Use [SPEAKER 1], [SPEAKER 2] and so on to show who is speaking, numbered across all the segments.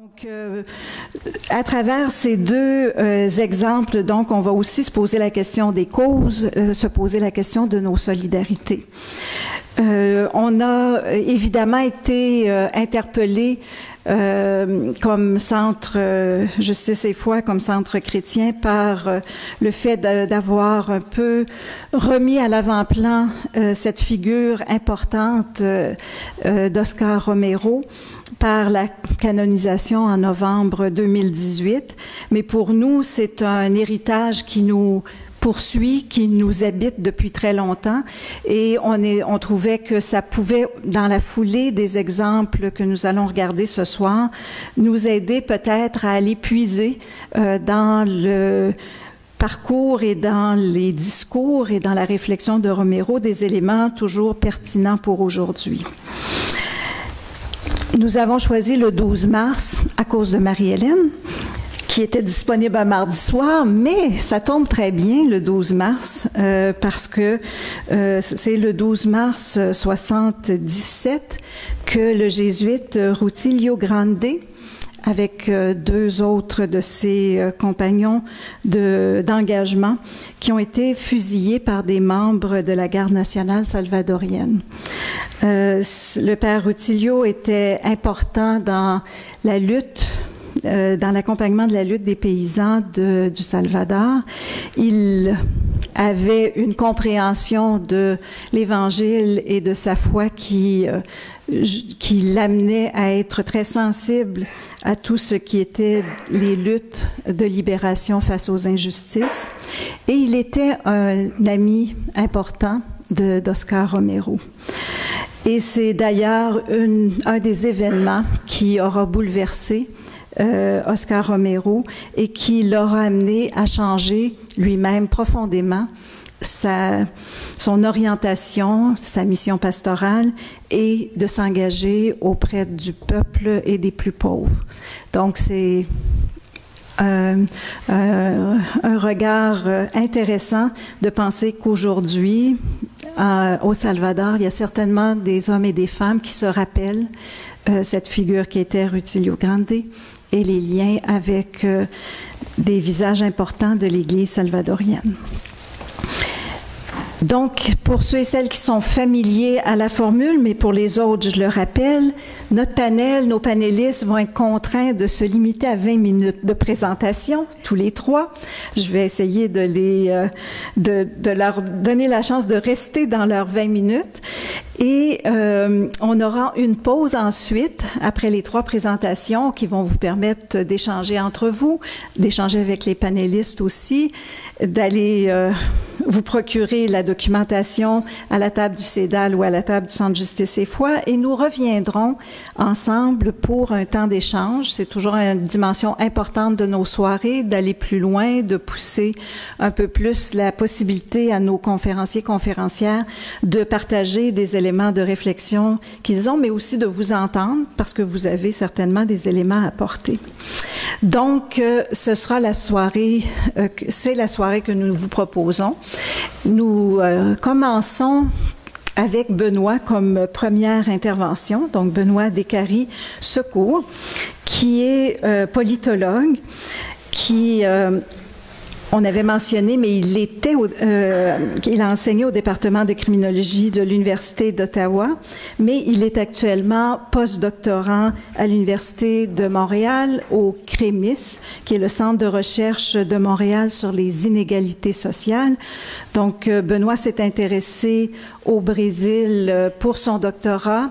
[SPEAKER 1] Donc, à travers ces deux exemples, donc, on va aussi se poser la question des causes, se poser la question de nos solidarités. On a évidemment été interpellés comme centre Justice et Foi, comme centre chrétien, par le fait d'avoir un peu remis à l'avant-plan cette figure importante d'Oscar Romero par la canonisation en novembre 2018. Mais pour nous, c'est un héritage qui nous poursuit, qui nous habite depuis très longtemps, et on trouvait que ça pouvait, dans la foulée des exemples que nous allons regarder ce soir, nous aider peut-être à aller puiser dans le parcours et dans les discours et dans la réflexion de Romero des éléments toujours pertinents pour aujourd'hui. Nous avons choisi le 12 mars à cause de Marie-Hélène, qui était disponible un mardi soir, mais ça tombe très bien le 12 mars parce que c'est le 12 mars 77 que le jésuite Rutilio Grande, avec deux autres de ses compagnons d'engagement, qui ont été fusillés par des membres de la garde nationale salvadorienne. Le père Rutilio était important dans la lutte, dans l'accompagnement de la lutte des paysans du Salvador. Il avait une compréhension de l'Évangile et de sa foi qui l'amenait à être très sensible à tout ce qui était les luttes de libération face aux injustices. Et il était un ami important d'Oscar Romero. Et c'est d'ailleurs un des événements qui aura bouleversé Oscar Romero et qui l'aura amené à changer lui-même profondément son orientation, sa mission pastorale et de s'engager auprès du peuple et des plus pauvres. Donc c'est un regard intéressant de penser qu'aujourd'hui, au Salvador, il y a certainement des hommes et des femmes qui se rappellent cette figure qui était Rutilio Grande et les liens avec des visages importants de l'Église salvadorienne. Donc, pour ceux et celles qui sont familiers à la formule, mais pour les autres, je le rappelle, notre panel, nos panélistes vont être contraints de se limiter à 20 minutes de présentation, tous les trois. Je vais essayer de leur donner la chance de rester dans leurs 20 minutes. Et on aura une pause ensuite, après les trois présentations, qui vont vous permettre d'échanger entre vous, d'échanger avec les panélistes aussi, d'aller vous procurer la documentation à la table du CEDAL ou à la table du Centre Justice et Foi, et nous reviendrons ensemble pour un temps d'échange. C'est toujours une dimension importante de nos soirées, d'aller plus loin, de pousser un peu plus la possibilité à nos conférenciers, conférencières de partager des éléments de réflexion qu'ils ont, mais aussi de vous entendre, parce que vous avez certainement des éléments à apporter. Donc, ce sera la soirée, c'est la soirée que nous vous proposons. Nous commençons avec Benoît comme première intervention, donc Benoît Descaries-Secours, qui est politologue, qui on avait mentionné, mais il a enseigné au département de criminologie de l'Université d'Ottawa, mais il est actuellement postdoctorant à l'Université de Montréal, au CREMIS, qui est le Centre de recherche de Montréal sur les inégalités sociales. Donc, Benoît s'est intéressé au Brésil pour son doctorat.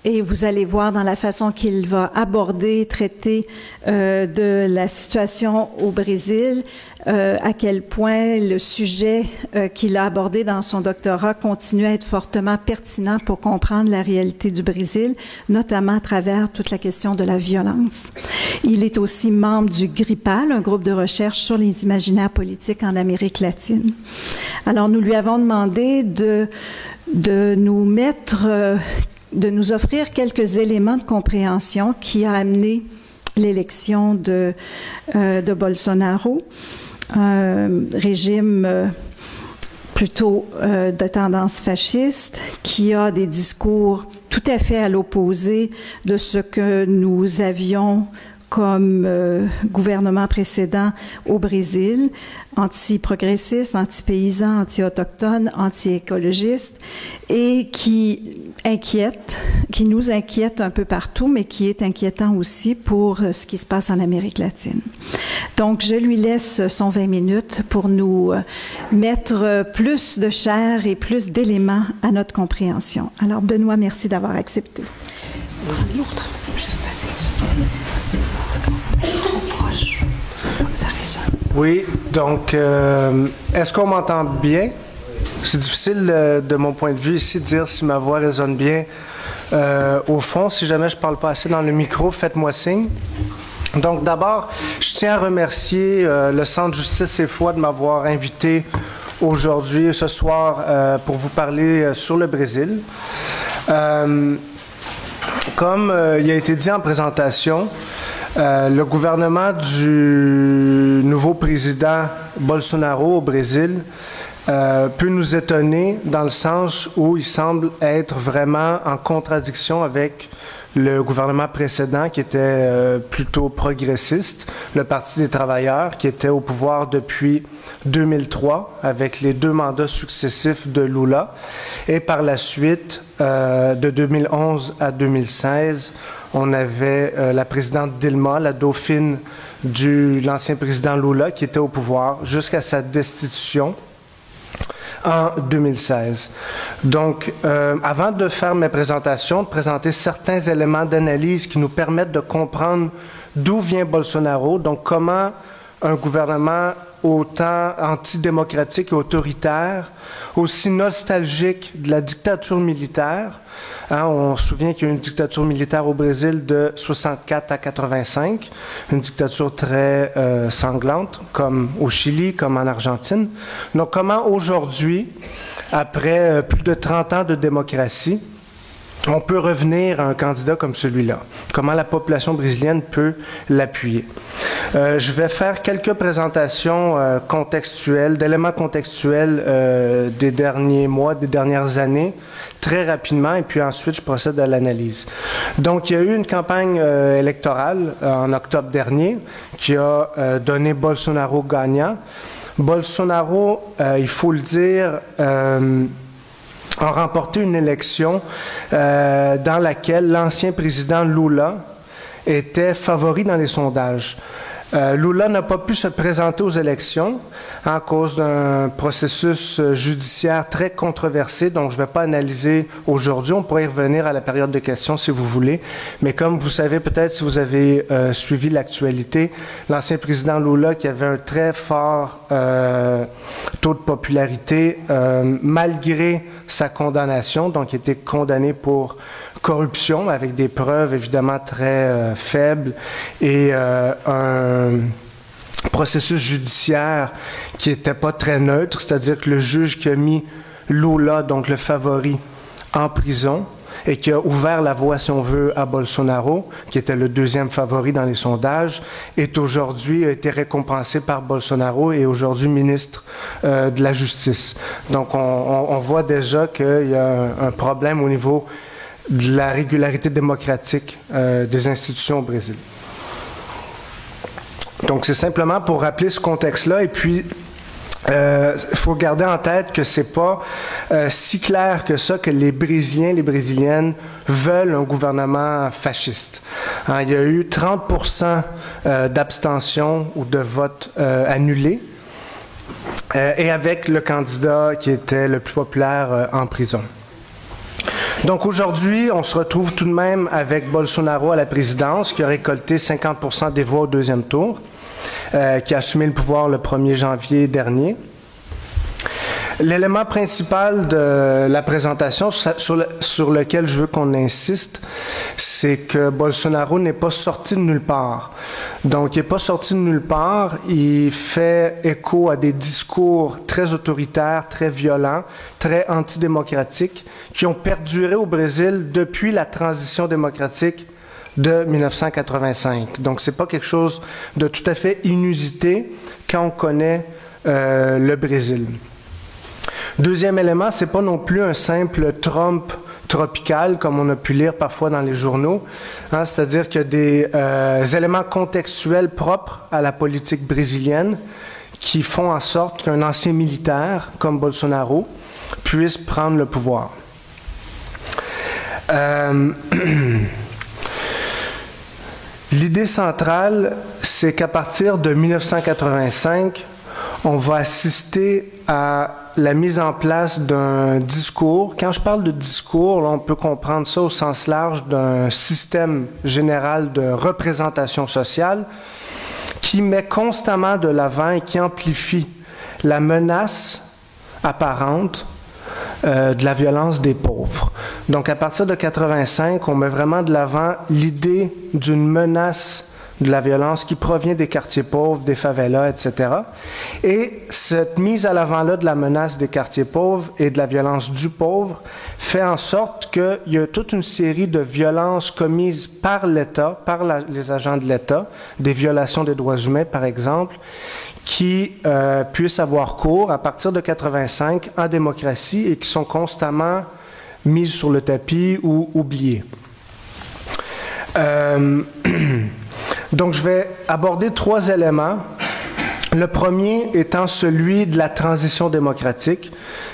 [SPEAKER 1] Et vous allez voir dans la façon qu'il va aborder, traiter de la situation au Brésil, à quel point le sujet qu'il a abordé dans son doctorat continue à être fortement pertinent pour comprendre la réalité du Brésil, notamment à travers toute la question de la violence. Il est aussi membre du GRIPAL, un groupe de recherche sur les imaginaires politiques en Amérique latine. Alors, nous lui avons demandé de nous offrir quelques éléments de compréhension qui a amené l'élection de Bolsonaro, un régime plutôt de tendance fasciste, qui a des discours tout à fait à l'opposé de ce que nous avions comme gouvernement précédent au Brésil, anti-progressiste, anti-paysan, anti-autochtone, anti-écologiste, et qui nous inquiète un peu partout, mais qui est inquiétant aussi pour ce qui se passe en Amérique latine. Donc, je lui laisse son 20 minutes pour nous mettre plus de chair et plus d'éléments à notre compréhension. Alors, Benoît, merci d'avoir accepté. L'autre, juste passer trop proche, ça résonne.
[SPEAKER 2] Oui, donc, est-ce qu'on m'entend bien? C'est difficile de mon point de vue ici de dire si ma voix résonne bien. Au fond, si jamais je ne parle pas assez dans le micro, faites-moi signe. Donc, d'abord, je tiens à remercier le Centre Justice et Foi de m'avoir invité aujourd'hui et ce soir pour vous parler sur le Brésil. Comme il a été dit en présentation, le gouvernement du nouveau président Bolsonaro au Brésil peut nous étonner dans le sens où il semble être vraiment en contradiction avec le gouvernement précédent qui était plutôt progressiste, le Parti des travailleurs qui était au pouvoir depuis 2003 avec les 2 mandats successifs de Lula et par la suite de 2011 à 2016 on avait la présidente Dilma, la dauphine de l'ancien président Lula qui était au pouvoir jusqu'à sa destitution en 2016. Donc, avant de faire mes présentations, de présenter certains éléments d'analyse qui nous permettent de comprendre d'où vient Bolsonaro, donc comment un gouvernement autant antidémocratique et autoritaire, aussi nostalgique de la dictature militaire. Hein, on se souvient qu'il y a eu une dictature militaire au Brésil de 64 à 85, une dictature très sanglante, comme au Chili, comme en Argentine. Donc, comment aujourd'hui, après plus de 30 ans de démocratie, on peut revenir à un candidat comme celui-là? Comment la population brésilienne peut l'appuyer? Je vais faire quelques présentations contextuelles, d'éléments contextuels des derniers mois, des dernières années, très rapidement, et puis ensuite je procède à l'analyse. Donc, il y a eu une campagne électorale en octobre dernier qui a donné Bolsonaro gagnant. Bolsonaro, il faut le dire, a remporté une élection dans laquelle l'ancien président Lula était favori dans les sondages. Lula n'a pas pu se présenter aux élections à cause d'un processus judiciaire très controversé, donc je ne vais pas analyser aujourd'hui. On pourrait y revenir à la période de questions si vous voulez. Mais comme vous savez peut-être si vous avez suivi l'actualité, l'ancien président Lula qui avait un très fort taux de popularité malgré sa condamnation, donc il était condamné pour corruption avec des preuves évidemment très faibles et un processus judiciaire qui n'était pas très neutre, c'est-à-dire que le juge qui a mis Lula, donc le favori, en prison et qui a ouvert la voie, si on veut, à Bolsonaro, qui était le 2e favori dans les sondages, est aujourd'hui, a été récompensé par Bolsonaro et aujourd'hui ministre de la Justice. Donc on voit déjà qu'il y a un problème au niveau de la régularité démocratique des institutions au Brésil. Donc, c'est simplement pour rappeler ce contexte-là et puis il faut garder en tête que c'est pas si clair que ça que les Brésiliens, les Brésiliennes veulent un gouvernement fasciste. Hein, il y a eu 30% d'abstention ou de vote annulé et avec le candidat qui était le plus populaire en prison. Donc aujourd'hui, on se retrouve tout de même avec Bolsonaro à la présidence, qui a récolté 50% des voix au 2e tour, qui a assumé le pouvoir le 1er janvier dernier. L'élément principal de la présentation sur lequel je veux qu'on insiste, c'est que Bolsonaro n'est pas sorti de nulle part. Donc, il n'est pas sorti de nulle part. Il fait écho à des discours très autoritaires, très violents, très antidémocratiques, qui ont perduré au Brésil depuis la transition démocratique de 1985. Donc, c'est pas quelque chose de tout à fait inusité quand on connaît le Brésil. Deuxième élément, c'est pas non plus un simple Trump tropicale, comme on a pu lire parfois dans les journaux, hein, c'est-à-dire qu'il y a des éléments contextuels propres à la politique brésilienne qui font en sorte qu'un ancien militaire, comme Bolsonaro, puisse prendre le pouvoir. L'idée centrale, c'est qu'à partir de 1985, on va assister à la mise en place d'un discours. Quand je parle de discours, là, on peut comprendre ça au sens large d'un système général de représentation sociale qui met constamment de l'avant et qui amplifie la menace apparente de la violence des pauvres. Donc, à partir de 85, on met vraiment de l'avant l'idée d'une menace de la violence qui provient des quartiers pauvres, des favelas, etc. Et cette mise à l'avant-là de la menace des quartiers pauvres et de la violence du pauvre fait en sorte qu'il y a toute une série de violences commises par l'État, par les agents de l'État, des violations des droits humains, par exemple, qui puissent avoir cours à partir de 85 en démocratie et qui sont constamment mises sur le tapis ou oubliées. Donc, je vais aborder 3 éléments. Le premier étant celui de la transition démocratique.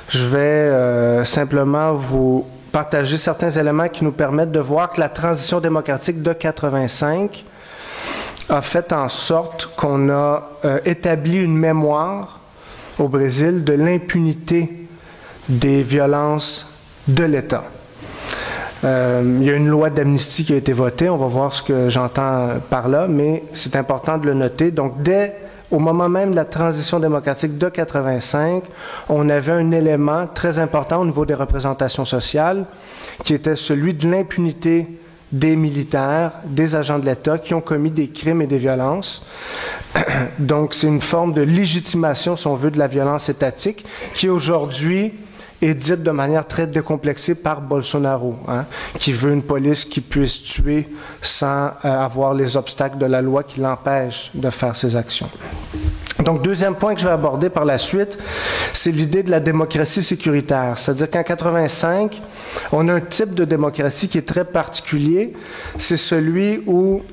[SPEAKER 2] Je vais simplement vous partager certains éléments qui nous permettent de voir que la transition démocratique de 85 a fait en sorte qu'on a établi une mémoire au Brésil de l'impunité des violences de l'État. Il y a une loi d'amnistie qui a été votée, on va voir ce que j'entends par là, mais c'est important de le noter. Donc, au moment même de la transition démocratique de 85, on avait un élément très important au niveau des représentations sociales, qui était celui de l'impunité des militaires, des agents de l'État qui ont commis des crimes et des violences. Donc, c'est une forme de légitimation, si on veut, de la violence étatique, qui aujourd'hui est dite de manière très décomplexée par Bolsonaro, hein, qui veut une police qui puisse tuer sans avoir les obstacles de la loi qui l'empêchent de faire ses actions. Donc, deuxième point que je vais aborder par la suite, c'est l'idée de la démocratie sécuritaire. C'est-à-dire qu'en 85, on a un type de démocratie qui est très particulier. C'est celui où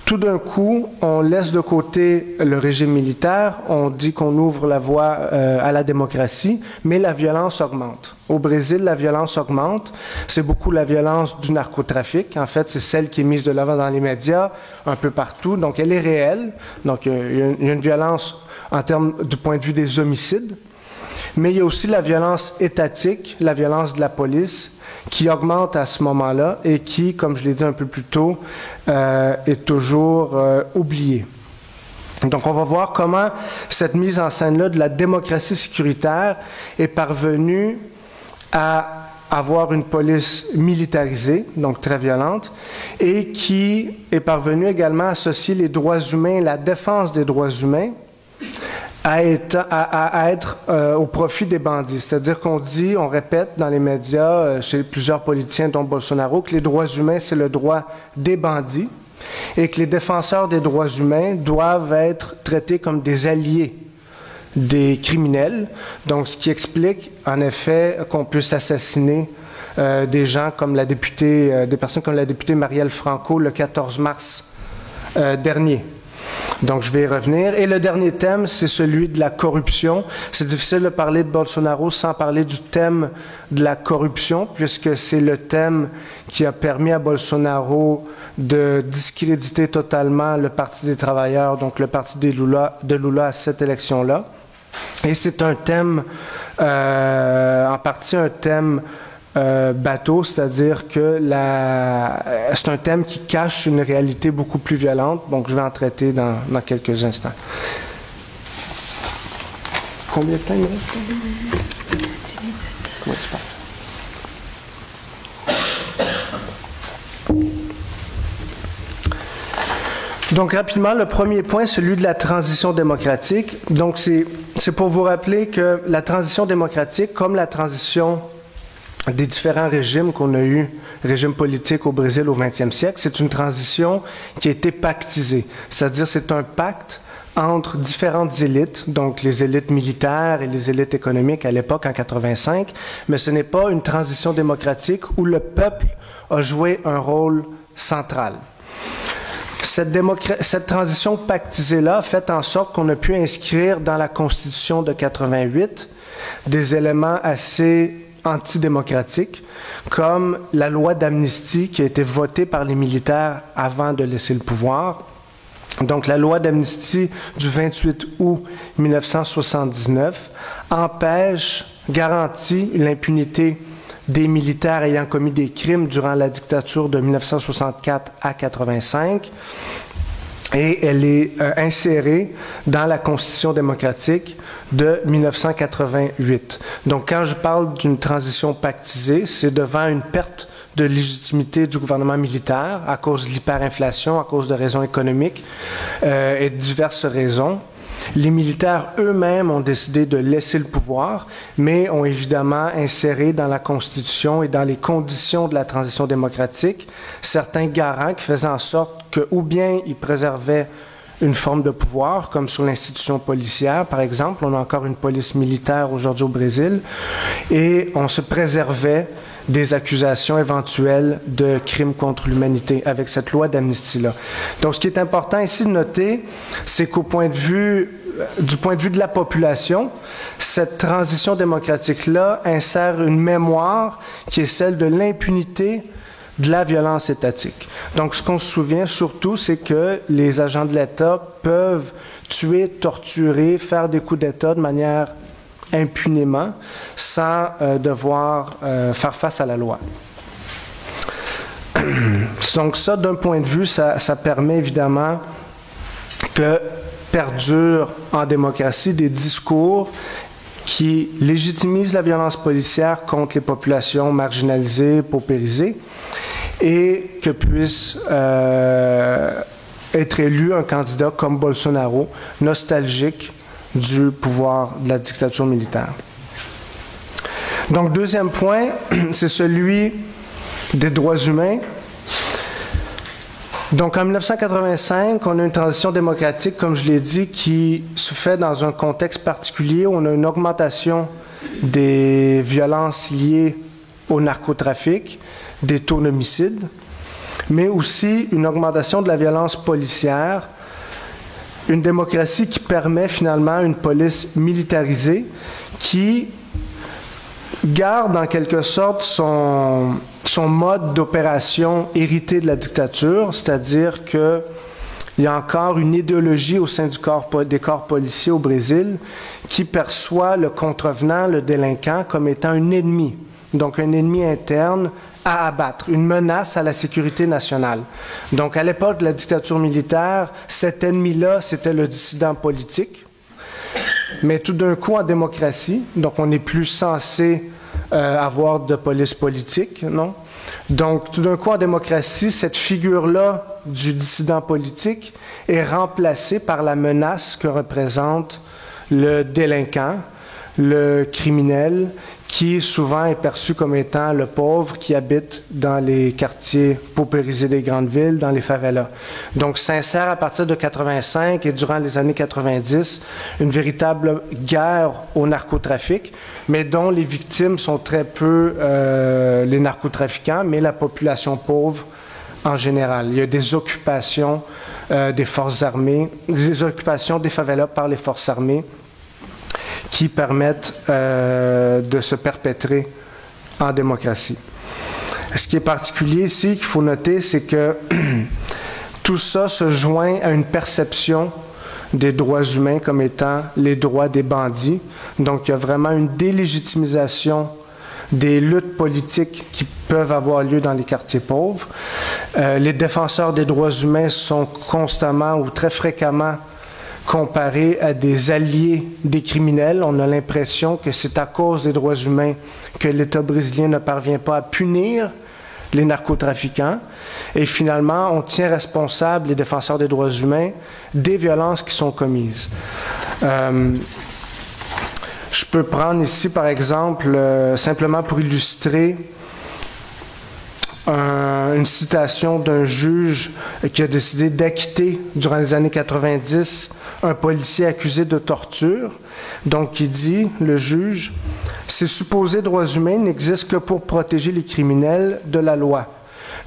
[SPEAKER 2] tout d'un coup, on laisse de côté le régime militaire, on dit qu'on ouvre la voie à la démocratie, mais la violence augmente. Au Brésil, la violence augmente. C'est beaucoup la violence du narcotrafic. En fait, c'est celle qui est mise de l'avant dans les médias, un peu partout. Donc, elle est réelle. Donc, il y a une violence en termes du point de vue des homicides. Mais il y a aussi la violence étatique, la violence de la police, qui augmente à ce moment-là et qui, comme je l'ai dit un peu plus tôt, est toujours oubliée. Donc, on va voir comment cette mise en scène-là de la démocratie sécuritaire est parvenue à avoir une police militarisée, donc très violente, et qui est parvenue également à associer les droits humains et la défense des droits humains à être au profit des bandits. C'est-à-dire qu'on dit, on répète dans les médias, chez plusieurs politiciens, dont Bolsonaro, que les droits humains, c'est le droit des bandits et que les défenseurs des droits humains doivent être traités comme des alliés des criminels. Donc, ce qui explique, en effet, qu'on puisse assassiner des gens comme la députée, des personnes comme la députée Marielle Franco le 14 mars dernier. Donc, je vais y revenir. Et le dernier thème, c'est celui de la corruption. C'est difficile de parler de Bolsonaro sans parler du thème de la corruption, puisque c'est le thème qui a permis à Bolsonaro de discréditer totalement le Parti des travailleurs, donc le parti de Lula à cette élection-là. Et c'est un thème, en partie un thème bateau, c'est-à-dire que c'est un thème qui cache une réalité beaucoup plus violente. Donc, je vais en traiter dans quelques instants. Combien de temps il me reste? 10 minutes. Comment tu parles? Donc, rapidement, le premier point, celui de la transition démocratique. Donc, c'est pour vous rappeler que la transition démocratique, comme la transition des différents régimes qu'on a eu, régime politique au Brésil au 20e siècle, c'est une transition qui a été pactisée. C'est-à-dire c'est un pacte entre différentes élites, donc les élites militaires et les élites économiques à l'époque, en 85, mais ce n'est pas une transition démocratique où le peuple a joué un rôle central. Cette transition pactisée-là a fait en sorte qu'on a pu inscrire dans la Constitution de 88 des éléments assez antidémocratiques, comme la loi d'amnistie qui a été votée par les militaires avant de laisser le pouvoir. Donc, la loi d'amnistie du 28 août 1979 garantit l'impunité des militaires ayant commis des crimes durant la dictature de 1964 à 85, et elle est insérée dans la Constitution démocratique de 1988. Donc, quand je parle d'une transition pactisée, c'est devant une perte de légitimité du gouvernement militaire à cause de l'hyperinflation, à cause de raisons économiques et de diverses raisons. Les militaires eux-mêmes ont décidé de laisser le pouvoir, mais ont évidemment inséré dans la Constitution et dans les conditions de la transition démocratique certains garants qui faisaient en sorte que, ou bien ils préservaient une forme de pouvoir, comme sur l'institution policière, par exemple. On a encore une police militaire aujourd'hui au Brésil, et on se préservait des accusations éventuelles de crimes contre l'humanité avec cette loi d'amnistie-là. Donc, ce qui est important ici de noter, c'est qu'au point de vue, du point de vue de la population, cette transition démocratique-là insère une mémoire qui est celle de l'impunité de la violence étatique. Donc, ce qu'on se souvient surtout, c'est que les agents de l'État peuvent tuer, torturer, faire des coups d'État de manière impunément, sans devoir faire face à la loi. Donc ça, d'un point de vue, ça permet évidemment que perdurent en démocratie des discours qui légitimisent la violence policière contre les populations marginalisées, paupérisées, et que puisse être élu un candidat comme Bolsonaro, nostalgique du pouvoir de la dictature militaire. Donc, deuxième point, c'est celui des droits humains. Donc, en 1985, on a une transition démocratique, comme je l'ai dit, qui se fait dans un contexte particulier où on a une augmentation des violences liées au narcotrafic, des taux d'homicide, mais aussi une augmentation de la violence policière, une démocratie qui permet finalement une police militarisée qui garde en quelque sorte son mode d'opération hérité de la dictature, c'est-à-dire qu'il y a encore une idéologie au sein des corps policiers au Brésil qui perçoit le contrevenant, le délinquant, comme étant un ennemi, donc un ennemi interne à abattre, une menace à la sécurité nationale. Donc, à l'époque de la dictature militaire, cet ennemi-là, c'était le dissident politique. Mais tout d'un coup, en démocratie, donc on n'est plus censé avoir de police politique, non? Donc, tout d'un coup, en démocratie, cette figure-là du dissident politique est remplacée par la menace que représente le délinquant, le criminel, qui souvent est perçu comme étant le pauvre qui habite dans les quartiers paupérisés des grandes villes, dans les favelas. Donc, s'insère à partir de 85 et durant les années 90, une véritable guerre au narcotrafic, mais dont les victimes sont très peu les narcotrafiquants, mais la population pauvre en général. Il y a des occupations des forces armées, des occupations des favelas par les forces armées, qui permettent de se perpétrer en démocratie. Ce qui est particulier ici, qu'il faut noter, c'est que tout ça se joint à une perception des droits humains comme étant les droits des bandits. Donc, il y a vraiment une délégitimisation des luttes politiques qui peuvent avoir lieu dans les quartiers pauvres. Les défenseurs des droits humains sont constamment ou très fréquemment comparé à des alliés des criminels. On a l'impression que c'est à cause des droits humains que l'État brésilien ne parvient pas à punir les narcotrafiquants. Et finalement, on tient responsables les défenseurs des droits humains des violences qui sont commises. Je peux prendre ici, par exemple, simplement pour illustrer une citation d'un juge qui a décidé d'acquitter durant les années 90 un policier accusé de torture. Donc, il dit, le juge, « Ces supposés droits humains n'existent que pour protéger les criminels de la loi,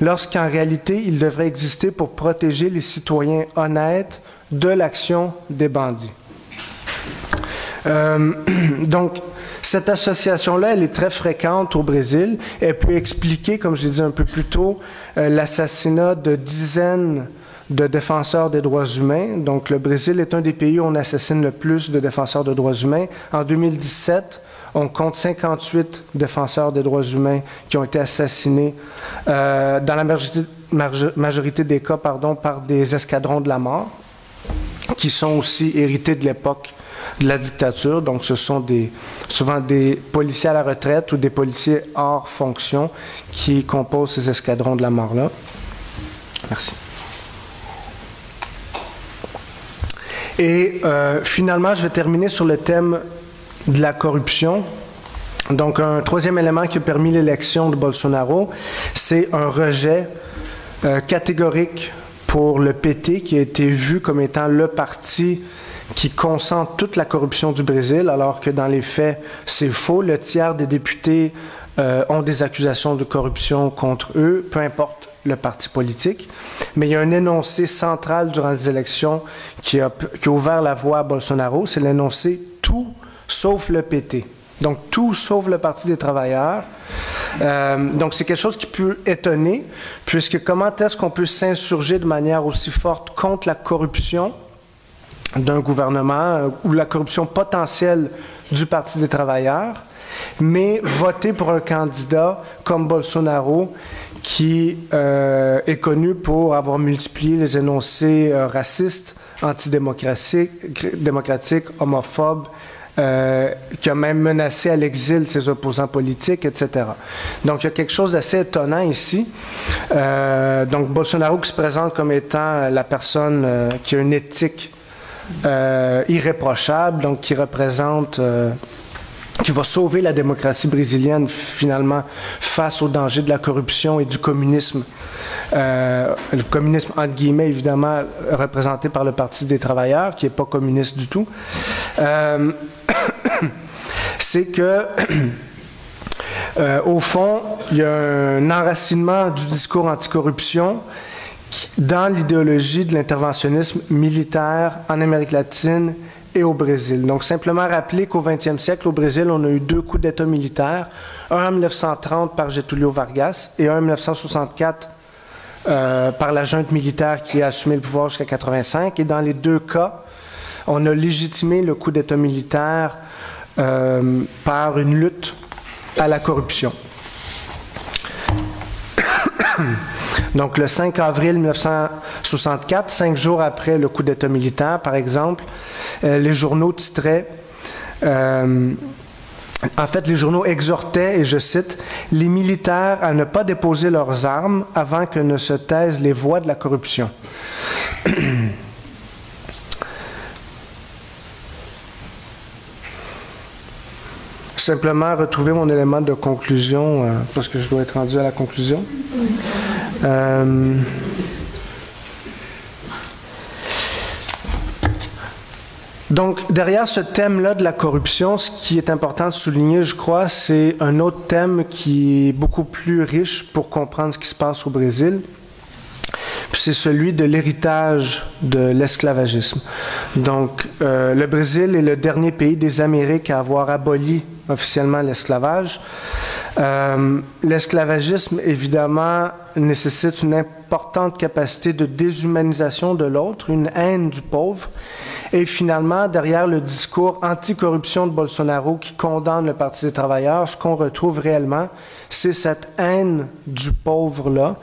[SPEAKER 2] lorsqu'en réalité, ils devraient exister pour protéger les citoyens honnêtes de l'action des bandits. » Donc, cette association-là, elle est très fréquente au Brésil. Elle peut expliquer, comme je l'ai dit un peu plus tôt, l'assassinat de dizaines de défenseurs des droits humains. Donc, le Brésil est un des pays où on assassine le plus de défenseurs de droits humains. En 2017, on compte 58 défenseurs des droits humains qui ont été assassinés dans la majorité des cas, par des escadrons de la mort, qui sont aussi hérités de l'époque de la dictature. Donc, ce sont souvent des policiers à la retraite ou des policiers hors fonction qui composent ces escadrons de la mort-là. Merci. Et finalement, je vais terminer sur le thème de la corruption. Donc, un troisième élément qui a permis l'élection de Bolsonaro, c'est un rejet catégorique pour le PT, qui a été vu comme étant le parti qui concentre toute la corruption du Brésil, alors que dans les faits, c'est faux. Le tiers des députés ont des accusations de corruption contre eux, peu importe le parti politique. Mais il y a un énoncé central durant les élections qui a ouvert la voie à Bolsonaro, c'est l'énoncé « tout sauf le PT ». Donc, tout sauf le Parti des travailleurs. Donc, c'est quelque chose qui peut étonner, puisque comment est-ce qu'on peut s'insurger de manière aussi forte contre la corruption d'un gouvernement ou la corruption potentielle du Parti des travailleurs, mais voter pour un candidat comme Bolsonaro qui est connu pour avoir multiplié les énoncés racistes, antidémocratiques, homophobes, qui a même menacé à l'exil ses opposants politiques, etc. Donc, il y a quelque chose d'assez étonnant ici. Donc, Bolsonaro qui se présente comme étant la personne qui a une éthique irréprochable, donc qui représente, qui va sauver la démocratie brésilienne finalement face au danger de la corruption et du communisme. Le communisme, entre guillemets, évidemment, représenté par le Parti des travailleurs, qui n'est pas communiste du tout. C'est que, au fond, il y a un enracinement du discours anticorruption dans l'idéologie de l'interventionnisme militaire en Amérique latine et au Brésil. Donc, simplement rappeler qu'au 20e siècle, au Brésil, on a eu 2 coups d'État militaires, un en 1930 par Getúlio Vargas et un en 1964 par la junte militaire qui a assumé le pouvoir jusqu'à 1985. Et dans les 2 cas, on a légitimé le coup d'État militaire par une lutte à la corruption. Donc, le 5 avril 1964, 5 jours après le coup d'État militaire, par exemple, les journaux titraient, en fait, les journaux exhortaient, et je cite, « les militaires à ne pas déposer leurs armes avant que ne se taisent les voix de la corruption ». Simplement retrouver mon élément de conclusion, parce que je dois être rendu à la conclusion. Donc, derrière ce thème-là de la corruption, ce qui est important de souligner, je crois, c'est un autre thème qui est beaucoup plus riche pour comprendre ce qui se passe au Brésil. C'est celui de l'héritage de l'esclavagisme. Donc, le Brésil est le dernier pays des Amériques à avoir aboli officiellement l'esclavage. L'esclavagisme, évidemment, nécessite une importante capacité de déshumanisation de l'autre, une haine du pauvre. Et finalement, derrière le discours anticorruption de Bolsonaro qui condamne le Parti des travailleurs, ce qu'on retrouve réellement, c'est cette haine du pauvre-là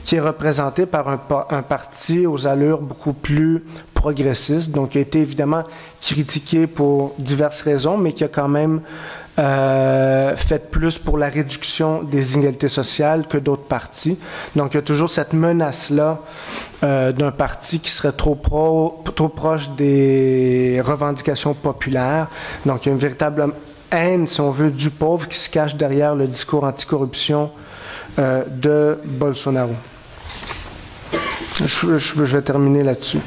[SPEAKER 2] qui est représentée par un parti aux allures beaucoup plus progressistes, donc qui a été évidemment critiqué pour diverses raisons, mais qui a quand même fait plus pour la réduction des inégalités sociales que d'autres partis. Donc, il y a toujours cette menace-là d'un parti qui serait trop proche des revendications populaires. Donc, il y a une véritable haine, si on veut, du pauvre qui se cache derrière le discours anticorruption de Bolsonaro. Je vais terminer là-dessus.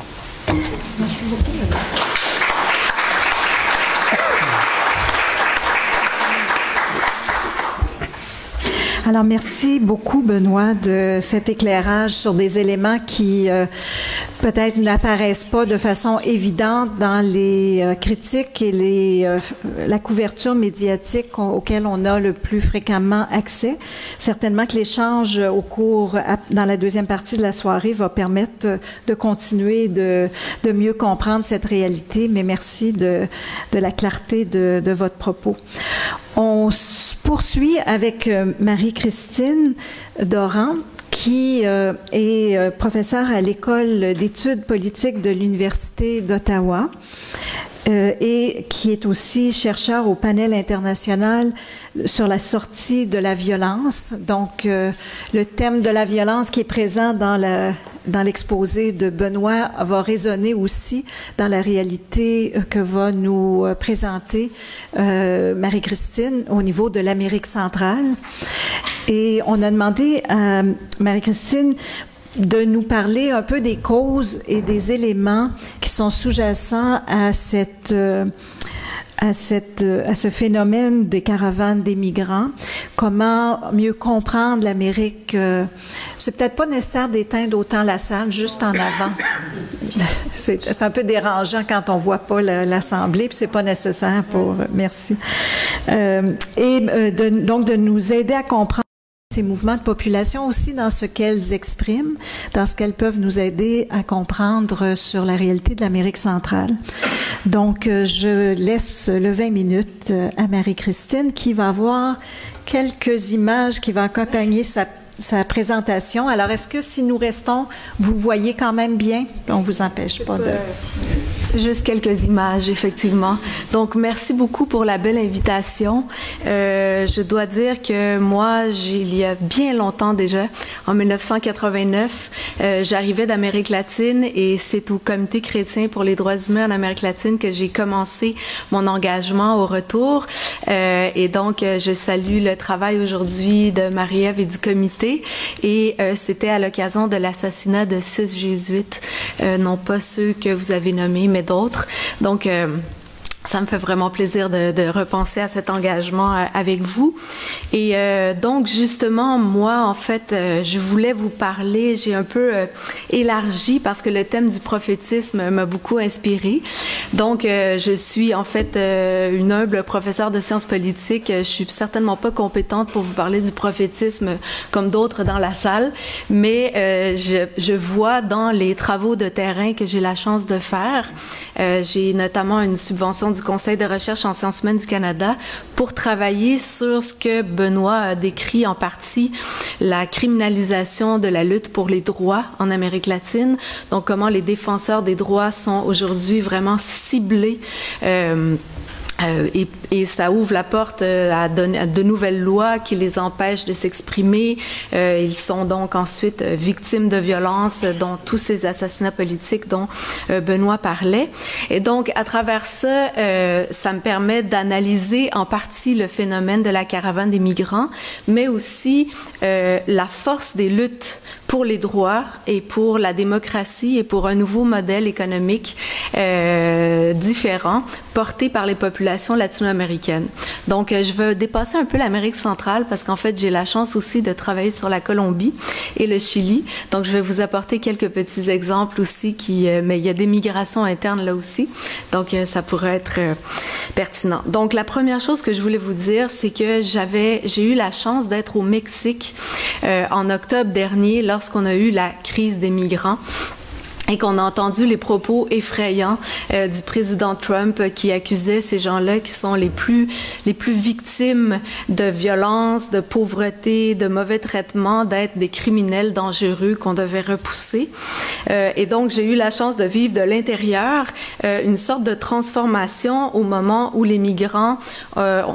[SPEAKER 2] Merci beaucoup.
[SPEAKER 1] Alors, merci beaucoup, Benoît, de cet éclairage sur des éléments qui peut-être n'apparaissent pas de façon évidente dans les critiques et la couverture médiatique auxquelles on a le plus fréquemment accès. Certainement que l'échange dans la deuxième partie de la soirée va permettre de continuer de mieux comprendre cette réalité, mais merci de la clarté de votre propos. On poursuit avec Marie-Christine Doran, qui est professeure à l'École d'études politiques de l'Université d'Ottawa et qui est aussi chercheur au panel international sur la sortie de la violence. Donc, le thème de la violence qui est présent dans l'exposé de Benoît va résonner aussi dans la réalité que va nous présenter Marie-Christine au niveau de l'Amérique centrale. Et on a demandé à Marie-Christine de nous parler un peu des causes et des éléments qui sont sous-jacents à ce phénomène des caravanes des migrants. Comment mieux comprendre l'Amérique? C'est peut-être pas nécessaire d'éteindre autant la salle juste en avant. C'est un peu dérangeant quand on voit pas l'Assemblée, puis c'est pas nécessaire pour... Merci. Donc, de nous aider à comprendre ces mouvements de population aussi dans ce qu'elles expriment, dans ce qu'elles peuvent nous aider à comprendre sur la réalité de l'Amérique centrale. Donc, je laisse le 20 minutes à Marie-Christine qui va avoir quelques images qui vont accompagner sa présentation. Alors, est-ce que si nous restons, vous voyez quand même bien? On ne vous empêche pas de...
[SPEAKER 3] C'est juste quelques images, effectivement. Donc, merci beaucoup pour la belle invitation. Je dois dire que moi, il y a bien longtemps déjà, en 1989, j'arrivais d'Amérique latine et c'est au Comité chrétien pour les droits humains en Amérique latine que j'ai commencé mon engagement au retour. Et donc, je salue le travail aujourd'hui de Marie-Ève et du comité. Et c'était à l'occasion de l'assassinat de 6 jésuites, non pas ceux que vous avez nommés, mais d'autres. Donc, ça me fait vraiment plaisir de repenser à cet engagement avec vous. Et donc, justement, moi, en fait, je voulais vous parler, j'ai un peu élargi parce que le thème du prophétisme m'a beaucoup inspirée. Donc, je suis en fait une humble professeure de sciences politiques. Je suis certainement pas compétente pour vous parler du prophétisme comme d'autres dans la salle, mais je vois dans les travaux de terrain que j'ai la chance de faire, j'ai notamment une subvention du Conseil de recherche en sciences humaines du Canada pour travailler sur ce que Benoît a décrit en partie, la criminalisation de la lutte pour les droits en Amérique latine. Donc, comment les défenseurs des droits sont aujourd'hui vraiment ciblés et ça ouvre la porte à de nouvelles lois qui les empêchent de s'exprimer. Ils sont donc ensuite victimes de violences, dont tous ces assassinats politiques dont Benoît parlait. Et donc, à travers ça, ça me permet d'analyser en partie le phénomène de la caravane des migrants, mais aussi la force des luttes pour les droits et pour la démocratie et pour un nouveau modèle économique différent porté par les populations latino-américaines. Donc, je veux dépasser un peu l'Amérique centrale parce qu'en fait, j'ai la chance aussi de travailler sur la Colombie et le Chili. Donc, je vais vous apporter quelques petits exemples aussi mais il y a des migrations internes là aussi. Donc, ça pourrait être pertinent. Donc, la première chose que je voulais vous dire, c'est que j'ai eu la chance d'être au Mexique en octobre dernier lorsqu'on a eu la crise des migrants. Et qu'on a entendu les propos effrayants du président Trump qui accusait ces gens-là qui sont les plus victimes de violence, de pauvreté, de mauvais traitements, d'être des criminels dangereux qu'on devait repousser. Et donc, j'ai eu la chance de vivre de l'intérieur une sorte de transformation au moment où les migrants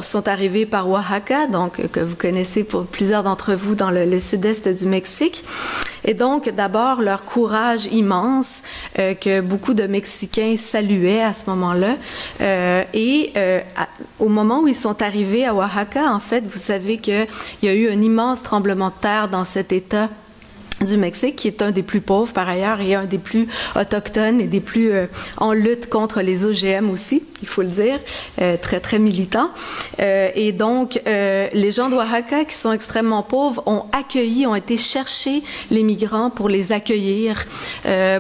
[SPEAKER 3] sont arrivés par Oaxaca, donc que vous connaissez pour plusieurs d'entre vous dans le sud-est du Mexique. Et donc, d'abord, leur courage immense que beaucoup de Mexicains saluaient à ce moment-là. Au moment où ils sont arrivés à Oaxaca, en fait, vous savez qu'il y a eu un immense tremblement de terre dans cet État du Mexique, qui est un des plus pauvres par ailleurs et un des plus autochtones et des plus en lutte contre les OGM aussi, il faut le dire, très très militant. Et donc les gens d'Oaxaca qui sont extrêmement pauvres ont été chercher les migrants pour les accueillir,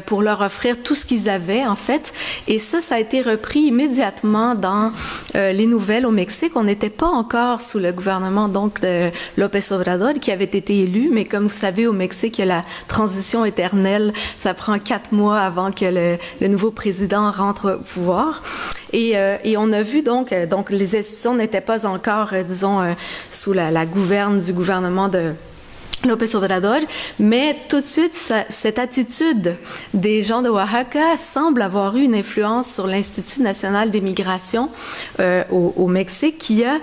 [SPEAKER 3] pour leur offrir tout ce qu'ils avaient en fait. Et ça a été repris immédiatement dans les nouvelles au Mexique. On n'était pas encore sous le gouvernement donc de López Obrador qui avait été élu, mais comme vous savez au Mexique, il y a la transition éternelle. Ça prend 4 mois avant que le nouveau président rentre au pouvoir. Et on a vu donc les institutions n'étaient pas encore, sous la gouverne du gouvernement de López Obrador, mais tout de suite, cette attitude des gens de Oaxaca semble avoir eu une influence sur l'Institut national des migrations au Mexique, qui a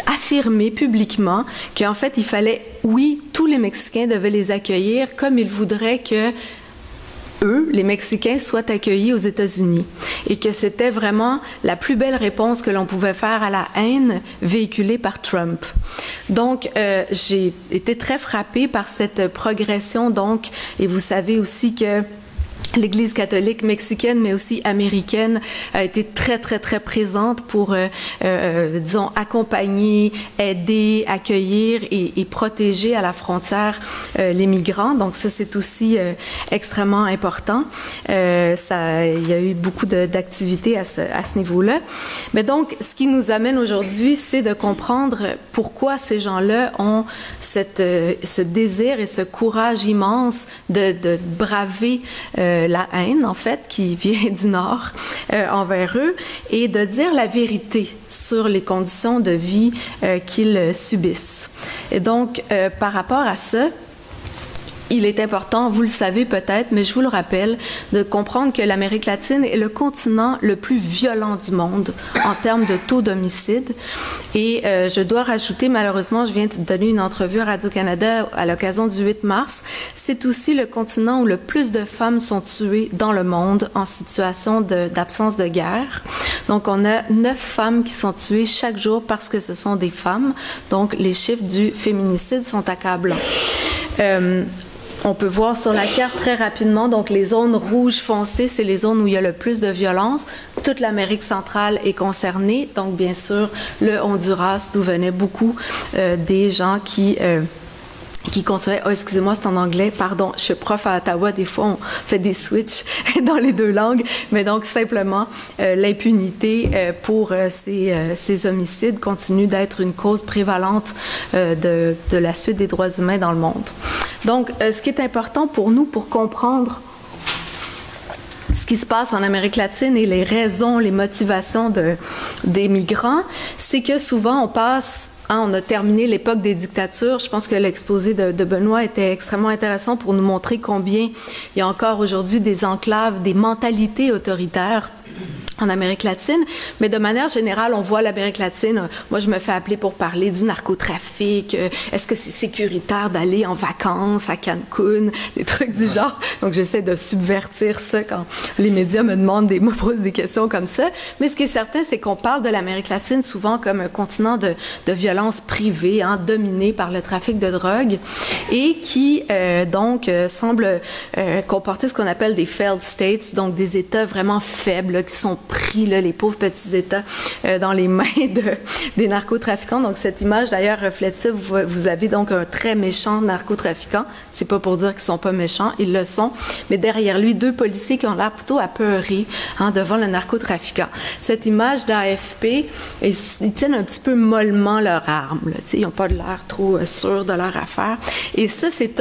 [SPEAKER 3] affirmé publiquement qu'en fait, il fallait, oui, tous les Mexicains devaient les accueillir comme ils voudraient que eux, les Mexicains, soient accueillis aux États-Unis et que c'était vraiment la plus belle réponse que l'on pouvait faire à la haine véhiculée par Trump. Donc, j'ai été très frappée par cette progression, donc, et vous savez aussi que l'Église catholique mexicaine, mais aussi américaine, a été très, très, très présente pour, disons, accompagner, aider, accueillir et protéger à la frontière les migrants. Donc, ça, c'est aussi extrêmement important. Il y a eu beaucoup d'activités à ce niveau-là. Mais donc, ce qui nous amène aujourd'hui, c'est de comprendre pourquoi ces gens-là ont ce désir et ce courage immense de braver la haine, en fait, qui vient du Nord envers eux, et de dire la vérité sur les conditions de vie qu'ils subissent. Et donc, par rapport à ça, il est important, vous le savez peut-être, mais je vous le rappelle, de comprendre que l'Amérique latine est le continent le plus violent du monde en termes de taux d'homicide. Et je dois rajouter, malheureusement, je viens de donner une entrevue à Radio-Canada à l'occasion du 8 mars, c'est aussi le continent où le plus de femmes sont tuées dans le monde en situation d'absence de guerre. Donc, on a 9 femmes qui sont tuées chaque jour parce que ce sont des femmes. Donc, les chiffres du féminicide sont accablants. On peut voir sur la carte très rapidement, donc les zones rouges foncées, c'est les zones où il y a le plus de violence. Toute l'Amérique centrale est concernée, donc bien sûr le Honduras, d'où venaient beaucoup des gens qui construisaient... Oh, excusez-moi, c'est en anglais, pardon, je suis prof à Ottawa, des fois on fait des switches dans les 2 langues, mais donc simplement l'impunité pour ces homicides continue d'être une cause prévalente de la suite des droits humains dans le monde. Donc, ce qui est important pour nous, pour comprendre ce qui se passe en Amérique latine et les raisons, les motivations des migrants, c'est que souvent on passe... on a terminé l'époque des dictatures. Je pense que l'exposé de Benoît était extrêmement intéressant pour nous montrer combien il y a encore aujourd'hui des enclaves, des mentalités autoritaires en Amérique latine, mais de manière générale, on voit l'Amérique latine, moi je me fais appeler pour parler du narcotrafic, est-ce que c'est sécuritaire d'aller en vacances à Cancun, des trucs du genre, donc j'essaie de subvertir ça quand les médias me posent des questions comme ça, mais ce qui est certain, c'est qu'on parle de l'Amérique latine souvent comme un continent de violence privée, dominé par le trafic de drogue, et qui semble comporter ce qu'on appelle des failed states, donc des États vraiment faibles, là, qui sont pris, là, les pauvres petits États, dans les mains des narcotrafiquants. Donc, cette image, d'ailleurs, reflète ça. Vous avez donc un très méchant narcotrafiquant. C'est pas pour dire qu'ils sont pas méchants, ils le sont. Mais derrière lui, 2 policiers qui ont l'air plutôt apeurés devant le narcotrafiquant. Cette image d'AFP, ils tiennent un petit peu mollement leurs armes. Ils n'ont pas l'air trop sûrs de leur affaire. Et ça, c'est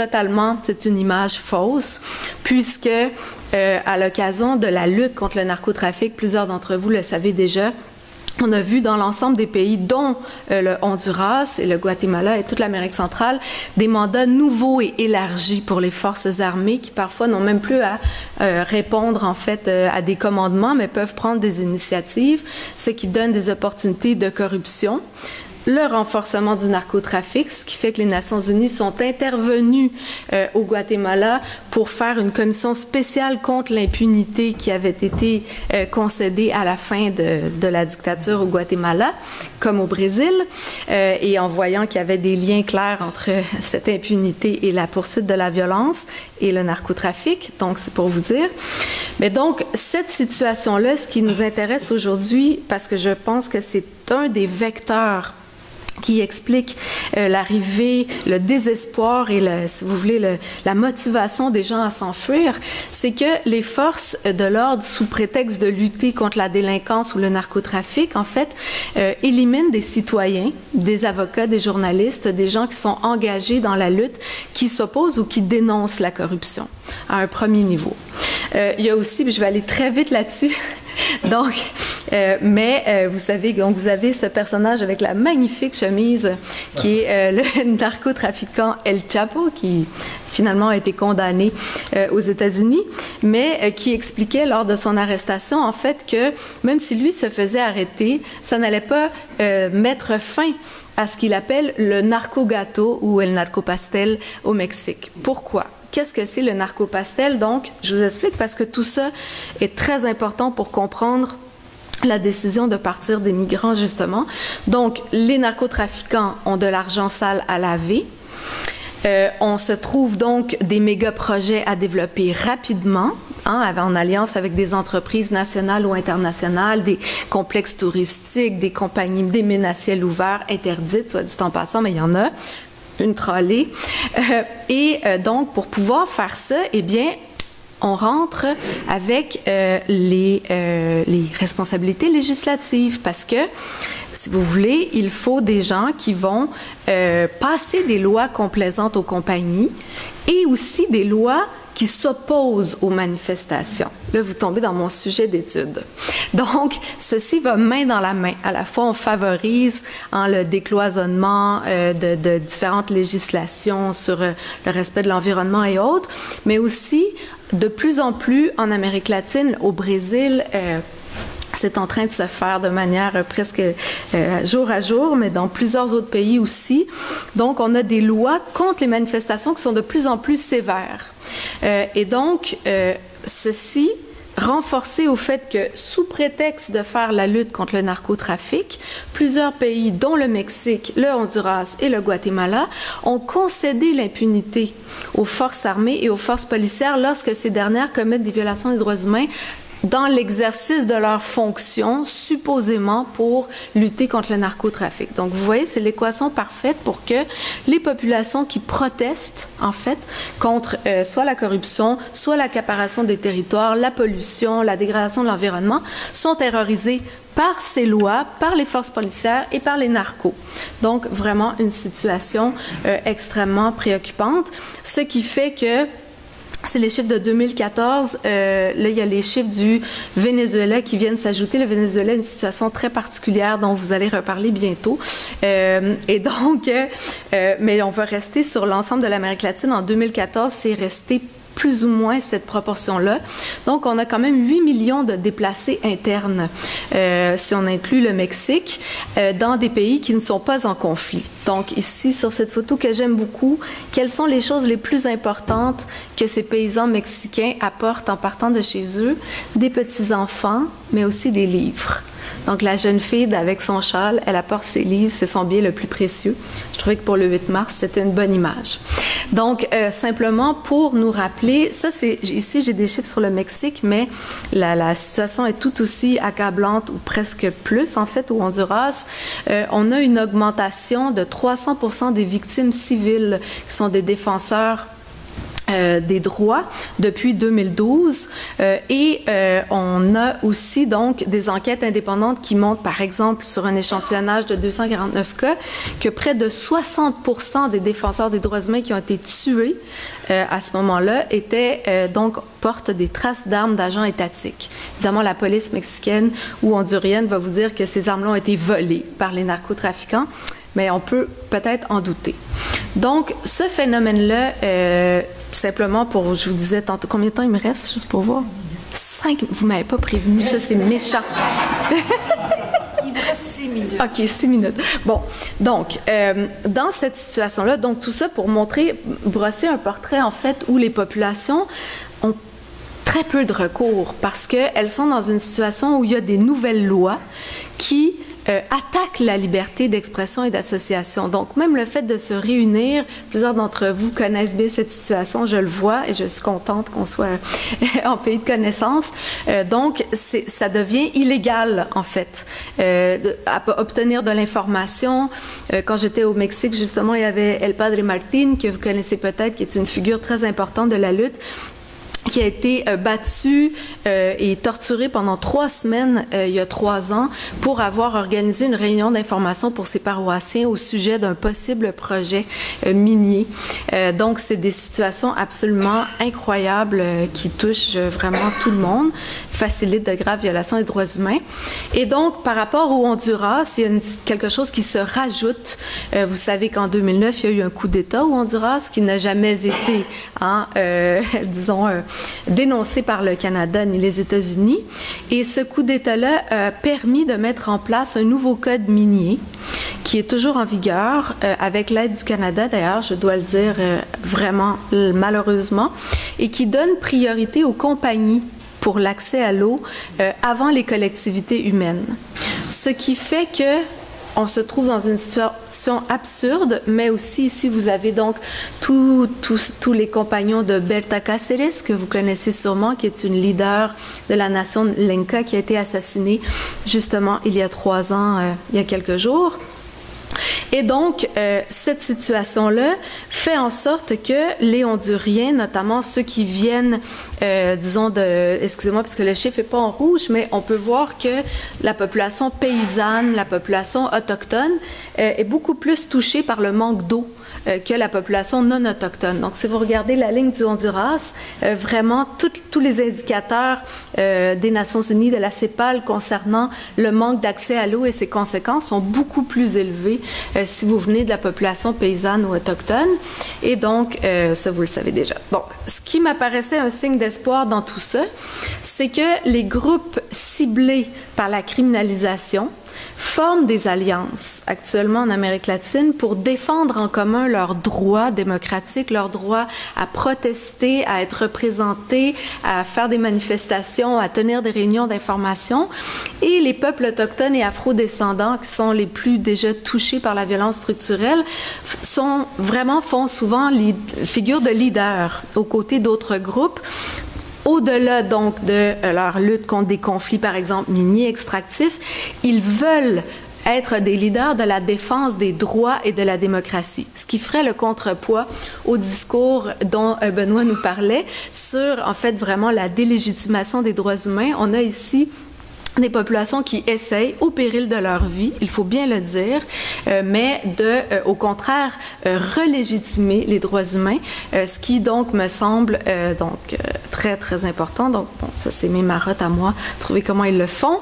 [SPEAKER 3] une image fausse, puisque à l'occasion de la lutte contre le narcotrafic, plusieurs d'entre vous le savez déjà, on a vu dans l'ensemble des pays, dont le Honduras et le Guatemala et toute l'Amérique centrale, des mandats nouveaux et élargis pour les forces armées qui parfois n'ont même plus à répondre en fait à des commandements, mais peuvent prendre des initiatives, ce qui donne des opportunités de corruption. Le renforcement du narcotrafic, ce qui fait que les Nations unies sont intervenues au Guatemala pour faire une commission spéciale contre l'impunité qui avait été concédée à la fin de la dictature au Guatemala, comme au Brésil, et en voyant qu'il y avait des liens clairs entre cette impunité et la poursuite de la violence et le narcotrafic. Donc, c'est pour vous dire. Mais donc, cette situation-là, ce qui nous intéresse aujourd'hui, parce que je pense que c'est un des vecteurs qui explique l'arrivée, le désespoir et, si vous voulez, la motivation des gens à s'enfuir, c'est que les forces de l'ordre, sous prétexte de lutter contre la délinquance ou le narcotrafic, en fait, éliminent des citoyens, des avocats, des journalistes, des gens qui sont engagés dans la lutte, qui s'opposent ou qui dénoncent la corruption à un premier niveau. Il y a aussi, puis je vais aller très vite là-dessus, donc, vous savez, donc vous avez ce personnage avec la magnifique chemise qui est le narcotrafiquant El Chapo, qui finalement a été condamné aux États-Unis, mais qui expliquait lors de son arrestation, en fait, que même si lui se faisait arrêter, ça n'allait pas mettre fin à ce qu'il appelle le narco-gâteau ou el narco-pastel au Mexique. Pourquoi? Qu'est-ce que c'est le narco-pastel? Donc, je vous explique parce que tout ça est très important pour comprendre la décision de partir des migrants, justement. Donc, les narcotrafiquants ont de l'argent sale à laver. On se trouve donc des méga-projets à développer rapidement, en alliance avec des entreprises nationales ou internationales, des complexes touristiques, des compagnies, des mines à ciel ouvert interdites, soit dit en passant, mais il y en a, une trolley. Donc, pour pouvoir faire ça, eh bien, on rentre avec les responsabilités législatives parce que, si vous voulez, il faut des gens qui vont passer des lois complaisantes aux compagnies et aussi des lois qui s'opposent aux manifestations. Là, vous tombez dans mon sujet d'étude. Donc, ceci va main dans la main. À la fois, on favorise le décloisonnement de différentes législations sur le respect de l'environnement et autres, mais aussi, de plus en plus, en Amérique latine, au Brésil, c'est en train de se faire de manière presque jour à jour, mais dans plusieurs autres pays aussi. Donc, on a des lois contre les manifestations qui sont de plus en plus sévères. Et donc, ceci renforcé au fait que, sous prétexte de faire la lutte contre le narcotrafic, plusieurs pays, dont le Mexique, le Honduras et le Guatemala, ont concédé l'impunité aux forces armées et aux forces policières lorsque ces dernières commettent des violations des droits humains dans l'exercice de leurs fonctions, supposément pour lutter contre le narcotrafic. Donc, vous voyez, c'est l'équation parfaite pour que les populations qui protestent, en fait, contre soit la corruption, soit l'accaparation des territoires, la pollution, la dégradation de l'environnement, sont terrorisées par ces lois, par les forces policières et par les narcos. Donc, vraiment une situation extrêmement préoccupante, ce qui fait que c'est les chiffres de 2014. Là, il y a les chiffres du Venezuela qui viennent s'ajouter. Le Venezuela a une situation très particulière dont vous allez reparler bientôt. Et donc, mais on va rester sur l'ensemble de l'Amérique latine. En 2014, c'est resté plus ou moins cette proportion-là. Donc, on a quand même 8 millions de déplacés internes, si on inclut le Mexique, dans des pays qui ne sont pas en conflit. Donc, ici, sur cette photo que j'aime beaucoup, quelles sont les choses les plus importantes que ces paysans mexicains apportent en partant de chez eux? Des petits-enfants, mais aussi des livres. Donc, la jeune fille, avec son châle, elle apporte ses livres, c'est son bien le plus précieux. Je trouvais que pour le 8 mars, c'était une bonne image. Donc, simplement pour nous rappeler, ça, ici, j'ai des chiffres sur le Mexique, mais la situation est tout aussi accablante, ou presque plus, en fait, au Honduras. On a une augmentation de 300% des victimes civiles qui sont des défenseurs des droits depuis 2012 et on a aussi donc des enquêtes indépendantes qui montrent par exemple sur un échantillonnage de 249 cas que près de 60% des défenseurs des droits humains qui ont été tués à ce moment-là portent des traces d'armes d'agents étatiques. Évidemment, la police mexicaine ou hondurienne va vous dire que ces armes-là ont été volées par les narcotrafiquants, mais on peut peut-être en douter. Donc, ce phénomène-là, simplement pour, je vous disais tantôt, combien de temps il me reste, juste pour voir? 5, vous ne m'avez pas prévenu, ça c'est méchant.
[SPEAKER 4] Il vous reste
[SPEAKER 1] 6 minutes.
[SPEAKER 3] OK, 6 minutes. Bon, donc, dans cette situation-là, donc tout ça pour brosser un portrait, en fait, où les populations ont très peu de recours parce qu'elles sont dans une situation où il y a des nouvelles lois qui attaquent la liberté d'expression et d'association. Donc, même le fait de se réunir, plusieurs d'entre vous connaissent bien cette situation, je le vois, et je suis contente qu'on soit en pays de connaissance. Donc, ça devient illégal, en fait, à obtenir de l'information. Quand j'étais au Mexique, justement, il y avait El Padre Martín, que vous connaissez peut-être, qui est une figure très importante de la lutte, qui a été battu et torturé pendant 3 semaines il y a 3 ans pour avoir organisé une réunion d'information pour ses paroissiens au sujet d'un possible projet minier. Donc, c'est des situations absolument incroyables qui touchent vraiment tout le monde, facilitent de graves violations des droits humains. Et donc, par rapport au Honduras, il y a quelque chose qui se rajoute. Vous savez qu'en 2009, il y a eu un coup d'État au Honduras qui n'a jamais été, disons, dénoncé par le Canada ni les États-Unis. Et ce coup d'État-là a permis de mettre en place un nouveau code minier qui est toujours en vigueur, avec l'aide du Canada d'ailleurs, je dois le dire vraiment malheureusement, et qui donne priorité aux compagnies pour l'accès à l'eau avant les collectivités humaines. Ce qui fait que on se trouve dans une situation absurde, mais aussi ici, vous avez donc tous les compagnons de Berta Cáceres, que vous connaissez sûrement, qui est une leader de la nation Lenca, qui a été assassinée justement il y a 3 ans, il y a quelques jours. Et donc, cette situation-là fait en sorte que les Honduriens, notamment ceux qui viennent, disons, excusez-moi, parce que le chiffre n'est pas en rouge, mais on peut voir que la population paysanne, la population autochtone, est beaucoup plus touchée par le manque d'eau que la population non autochtone. Donc, si vous regardez la ligne du Honduras, vraiment, tous les indicateurs des Nations unies, de la CEPAL, concernant le manque d'accès à l'eau et ses conséquences sont beaucoup plus élevés si vous venez de la population paysanne ou autochtone. Et donc, ça, vous le savez déjà. Donc, ce qui m'apparaissait un signe d'espoir dans tout ça, c'est que les groupes ciblés par la criminalisation forment des alliances actuellement en Amérique latine pour défendre en commun leurs droits démocratiques, leurs droits à protester, à être représentés, à faire des manifestations, à tenir des réunions d'information. Et les peuples autochtones et afro-descendants, qui sont les plus déjà touchés par la violence structurelle, font souvent figure de leaders aux côtés d'autres groupes. Au-delà donc de leur lutte contre des conflits, par exemple, miniers, extractifs, ils veulent être des leaders de la défense des droits et de la démocratie, ce qui ferait le contrepoids au discours dont Benoît nous parlait sur, en fait, vraiment la délégitimation des droits humains. On a ici des populations qui essayent, au péril de leur vie, il faut bien le dire, mais au contraire, relégitimer les droits humains, ce qui donc me semble très, très important. Donc, bon, ça, c'est mes marottes à moi, trouver comment ils le font.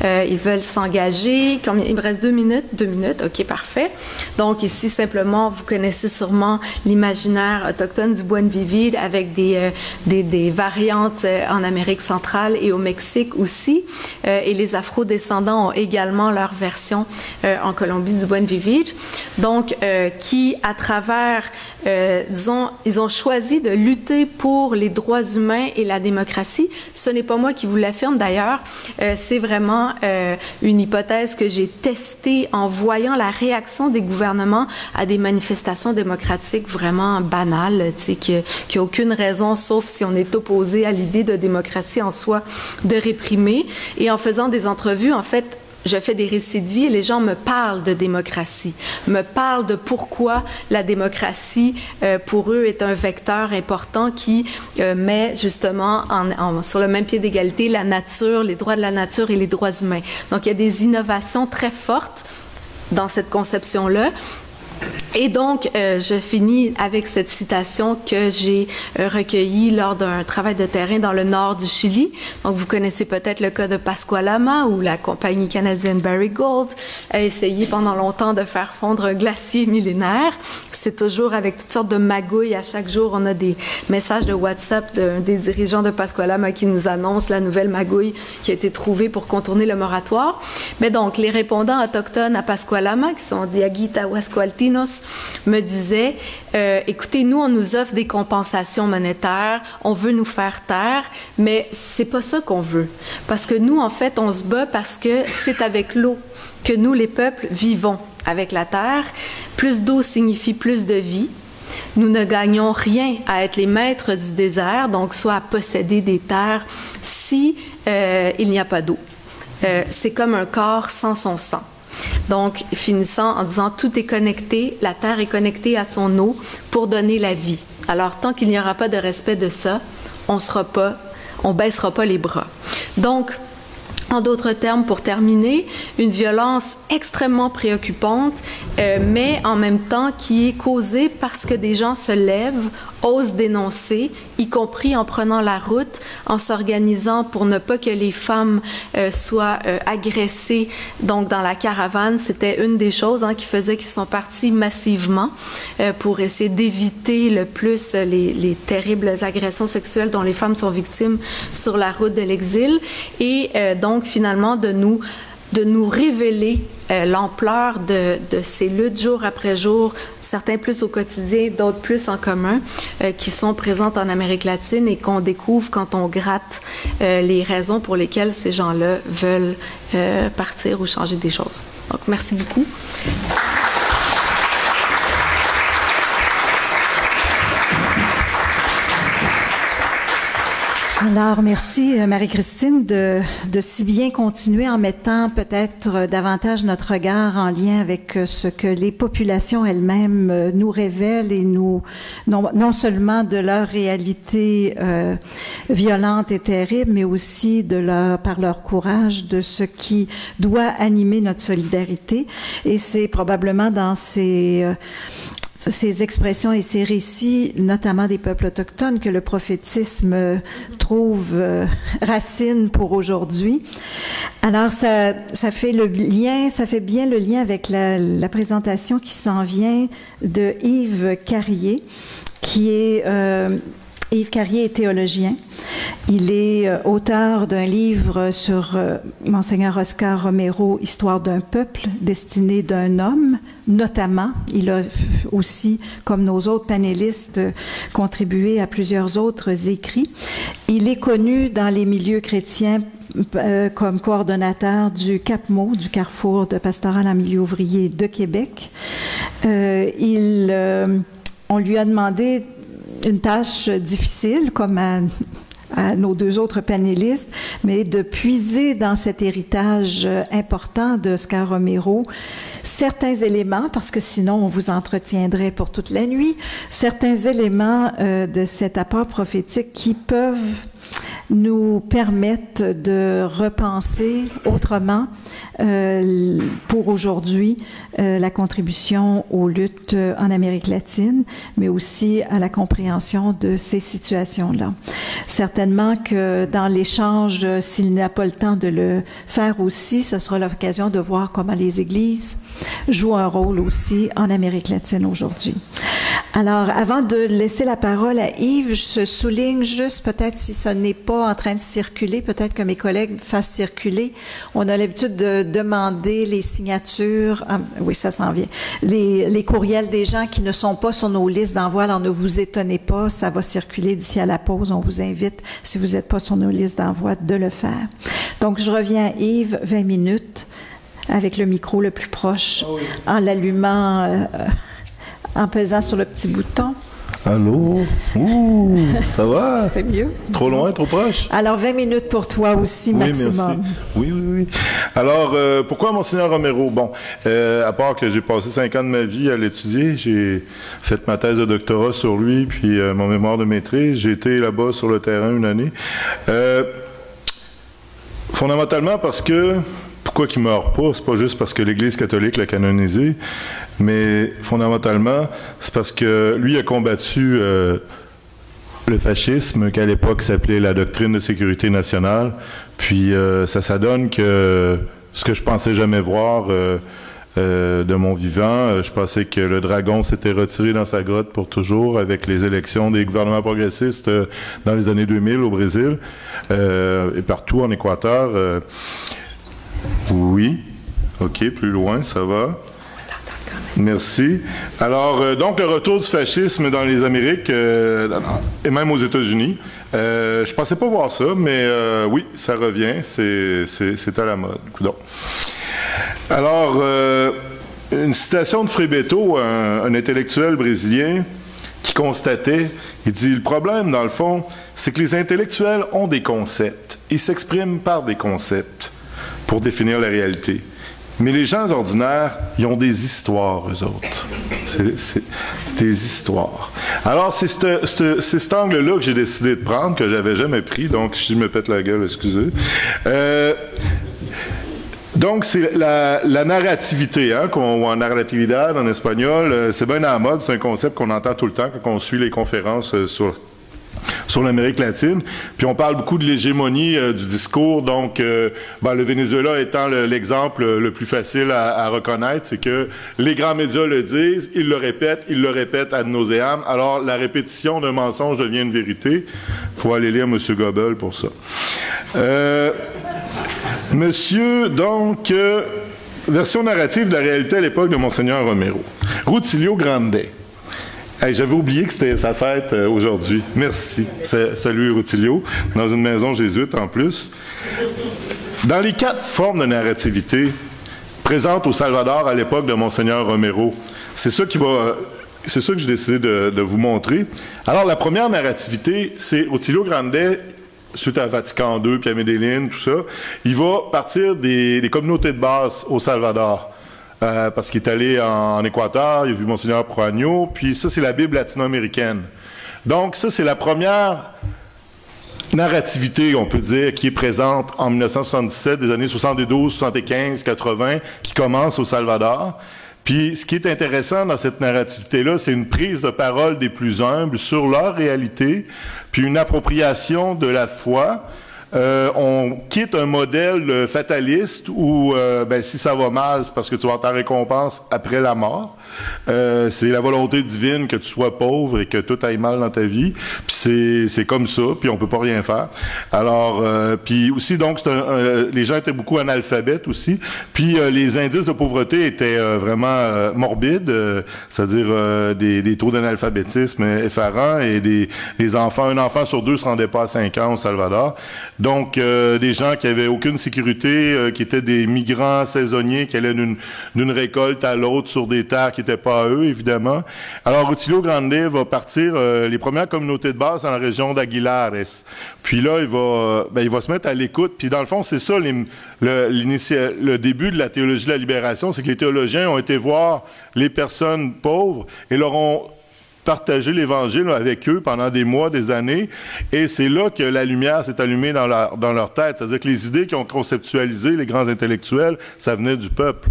[SPEAKER 3] Ils veulent s'engager. Il me reste 2 minutes. 2 minutes, OK, parfait. Donc, ici, simplement, vous connaissez sûrement l'imaginaire autochtone du buen vivir avec des variantes en Amérique centrale et au Mexique aussi. Et les afro-descendants ont également leur version en Colombie du buen vivir. Donc, qui, à travers, disons, ils ont choisi de lutter pour les droits humains et la démocratie. Ce n'est pas moi qui vous l'affirme d'ailleurs. C'est vraiment une hypothèse que j'ai testée en voyant la réaction des gouvernements à des manifestations démocratiques vraiment banales, tu sais, qui n'a aucune raison, sauf si on est opposé à l'idée de démocratie en soi, de réprimer. Et en faisant des entrevues, en fait, je fais des récits de vie et les gens me parlent de démocratie, me parlent de pourquoi la démocratie, pour eux, est un vecteur important qui met justement sur le même pied d'égalité la nature, les droits de la nature et les droits humains. Donc, il y a des innovations très fortes dans cette conception-là. Et donc, je finis avec cette citation que j'ai recueillie lors d'un travail de terrain dans le nord du Chili. Donc, vous connaissez peut-être le cas de Pascualama, où la compagnie canadienne Barry Gold a essayé pendant longtemps de faire fondre un glacier millénaire. C'est toujours avec toutes sortes de magouilles. À chaque jour, on a des messages de WhatsApp des dirigeants de Pascualama qui nous annoncent la nouvelle magouille qui a été trouvée pour contourner le moratoire. Mais donc, les répondants autochtones à Pascualama, qui sont Diaguita Huascualtinos, me disait écoutez, nous, on nous offre des compensations monétaires, on veut nous faire taire, mais c'est pas ça qu'on veut. Parce que nous, en fait, on se bat parce que c'est avec l'eau que nous, les peuples, vivons avec la terre. Plus d'eau signifie plus de vie. Nous ne gagnons rien à être les maîtres du désert, donc soit à posséder des terres, si il n'y a pas d'eau. C'est comme un corps sans son sang. Donc, finissant en disant tout est connecté, la terre est connectée à son eau pour donner la vie. Alors, tant qu'il n'y aura pas de respect de ça, on baissera pas les bras. Donc, en d'autres termes, pour terminer, une violence extrêmement préoccupante, mais en même temps qui est causée parce que des gens se lèvent, osent dénoncer, y compris en prenant la route, en s'organisant pour ne pas que les femmes soient agressées. Donc, dans la caravane, c'était une des choses qui faisait qu'ils sont partis massivement pour essayer d'éviter le plus les terribles agressions sexuelles dont les femmes sont victimes sur la route de l'exil. Et donc, finalement, de nous révéler l'ampleur de ces luttes jour après jour, certains plus au quotidien, d'autres plus en commun, qui sont présentes en Amérique latine et qu'on découvre quand on gratte les raisons pour lesquelles ces gens-là veulent partir ou changer des choses. Donc, merci beaucoup.
[SPEAKER 1] Alors, merci Marie-Christine de si bien continuer en mettant peut-être davantage notre regard en lien avec ce que les populations elles-mêmes nous révèlent et non seulement de leur réalité violente et terrible, mais aussi par leur courage de ce qui doit animer notre solidarité. Et c'est probablement dans ces expressions et ces récits, notamment des peuples autochtones, que le prophétisme trouve racine pour aujourd'hui. Alors, ça fait bien le lien avec la présentation qui s'en vient de Yves Carrier, qui est... Yves Carrier est théologien. Il est auteur d'un livre sur Monseigneur Oscar Romero, Histoire d'un peuple, destinée d'un homme, notamment. Il a aussi, comme nos autres panélistes, contribué à plusieurs autres écrits. Il est connu dans les milieux chrétiens comme coordonnateur du CAPMO, du Carrefour de pastoral en milieu ouvrier de Québec. On lui a demandé une tâche difficile, comme à nos deux autres panélistes, mais de puiser dans cet héritage important d'Oscar Romero certains éléments, parce que sinon on vous entretiendrait pour toute la nuit, certains éléments de cet apport prophétique qui peuvent nous permettent de repenser autrement pour aujourd'hui la contribution aux luttes en Amérique latine, mais aussi à la compréhension de ces situations-là. Certainement que dans l'échange, s'il n'y a pas le temps de le faire aussi, ce sera l'occasion de voir comment les églises jouent un rôle aussi en Amérique latine aujourd'hui. Alors, avant de laisser la parole à Yves, je souligne juste, peut-être si ce n'est pas en train de circuler, peut-être que mes collègues fassent circuler. On a l'habitude de demander les signatures, oui, ça s'en vient, les courriels des gens qui ne sont pas sur nos listes d'envoi. Alors, ne vous étonnez pas, ça va circuler d'ici à la pause. On vous invite, si vous n'êtes pas sur nos listes d'envoi, de le faire. Donc, je reviens à Yves, 20 minutes, avec le micro le plus proche, en l'allumant, en pesant sur le petit bouton.
[SPEAKER 4] Allô? Ouh, ça va?
[SPEAKER 1] C'est mieux.
[SPEAKER 4] Trop loin, trop proche?
[SPEAKER 1] Alors, 20 minutes pour toi aussi,
[SPEAKER 4] oui,
[SPEAKER 1] maximum.
[SPEAKER 4] Merci. Oui. Alors, pourquoi Monseigneur Romero? Bon, à part que j'ai passé 5 ans de ma vie à l'étudier, j'ai fait ma thèse de doctorat sur lui, puis mon mémoire de maîtrise. J'ai été là-bas sur le terrain une année. Fondamentalement parce que... pourquoi il ne meurt pas? C'est pas juste parce que l'Église catholique l'a canonisé, mais fondamentalement, c'est parce que lui a combattu le fascisme, qu'à l'époque s'appelait la doctrine de sécurité nationale. Puis ça donne que ce que je pensais jamais voir de mon vivant, je pensais que le dragon s'était retiré dans sa grotte pour toujours avec les élections des gouvernements progressistes dans les années 2000 au Brésil et partout en Équateur. Oui, ok, plus loin, ça va. Merci. Alors, donc, le retour du fascisme dans les Amériques et même aux États-Unis. Je ne pensais pas voir ça, mais oui, ça revient. C'est à la mode. Coudonc. Alors, une citation de Frei Betto, un intellectuel brésilien, qui constatait, il dit, le problème, dans le fond, c'est que les intellectuels ont des concepts. Ils s'expriment par des concepts pour définir la réalité. Mais les gens ordinaires, ils ont des histoires, eux autres. C'est des histoires. Alors, c'est cet angle-là que j'ai décidé de prendre, que j'avais jamais pris. Donc, si je me pète la gueule, excusez. Donc, c'est la narrativité, hein, ou en narratividad en espagnol. C'est bien à la mode, c'est un concept qu'on entend tout le temps quand on suit les conférences sur l'Amérique latine. Puis on parle beaucoup de l'hégémonie du discours. Donc, le Venezuela étant l'exemple le plus facile à reconnaître, c'est que les grands médias le disent, ils le répètent ad nauseam. Alors, la répétition d'un mensonge devient une vérité. Il faut aller lire M. Goebbels pour ça. Monsieur, donc, version narrative de la réalité à l'époque de Monseigneur Romero. Rutilio Grande. Hey, j'avais oublié que c'était sa fête aujourd'hui. Merci. Salut Rutilio, dans une maison jésuite en plus. Dans les 4 formes de narrativité présentes au Salvador à l'époque de Monseigneur Romero, c'est ça que j'ai décidé de vous montrer. Alors, la première narrativité, c'est Rutilio Grande, suite à Vatican II, puis à Medellín, tout ça. Il va partir des communautés de base au Salvador. Parce qu'il est allé en Équateur, il a vu Monseigneur Proagno, puis ça, c'est la Bible latino-américaine. Donc, ça, c'est la première narrativité, on peut dire, qui est présente en 1977, des années 72, 75, 80, qui commence au Salvador. Puis, ce qui est intéressant dans cette narrativité-là, c'est une prise de parole des plus humbles sur leur réalité, puis une appropriation de la foi. On quitte un modèle fataliste où si ça va mal, c'est parce que tu vas avoir ta récompense après la mort. C'est la volonté divine que tu sois pauvre et que tout aille mal dans ta vie. Puis c'est comme ça, puis on peut pas rien faire. Alors, puis aussi, donc, les gens étaient beaucoup analphabètes aussi. Puis les indices de pauvreté étaient vraiment morbides, c'est-à-dire des taux d'analphabétisme effarants et un enfant sur 2 se rendait pas à 5 ans au Salvador. Donc, des gens qui avaient aucune sécurité, qui étaient des migrants saisonniers, qui allaient d'une récolte à l'autre sur des terres qui n'étaient pas à eux, évidemment. Alors, Rutilio Grande va partir les premières communautés de base dans la région d'Aguilares. Puis là, il va se mettre à l'écoute. Puis dans le fond, c'est ça le début de la théologie de la libération, c'est que les théologiens ont été voir les personnes pauvres et leur ont partager l'Évangile avec eux pendant des mois, des années, et c'est là que la lumière s'est allumée dans leur tête. C'est-à-dire que les idées qu'ils ont conceptualisées, les grands intellectuels, ça venait du peuple.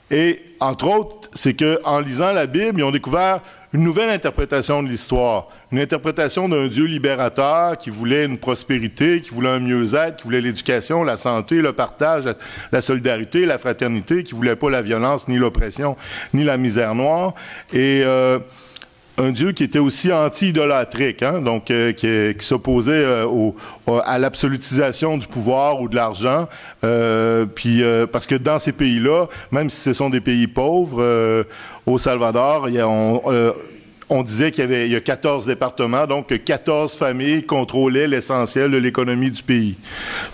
[SPEAKER 4] Et, entre autres, c'est qu'en lisant la Bible, ils ont découvert une nouvelle interprétation de l'histoire, une interprétation d'un Dieu libérateur qui voulait une prospérité, qui voulait un mieux-être, qui voulait l'éducation, la santé, le partage, la solidarité, la fraternité, qui voulait pas la violence, ni l'oppression, ni la misère noire, et un Dieu qui était aussi anti-idolâtrique, hein, donc qui s'opposait à l'absolutisation du pouvoir ou de l'argent, parce que dans ces pays-là, même si ce sont des pays pauvres, au Salvador, on disait qu'il y a 14 départements, donc 14 familles contrôlaient l'essentiel de l'économie du pays.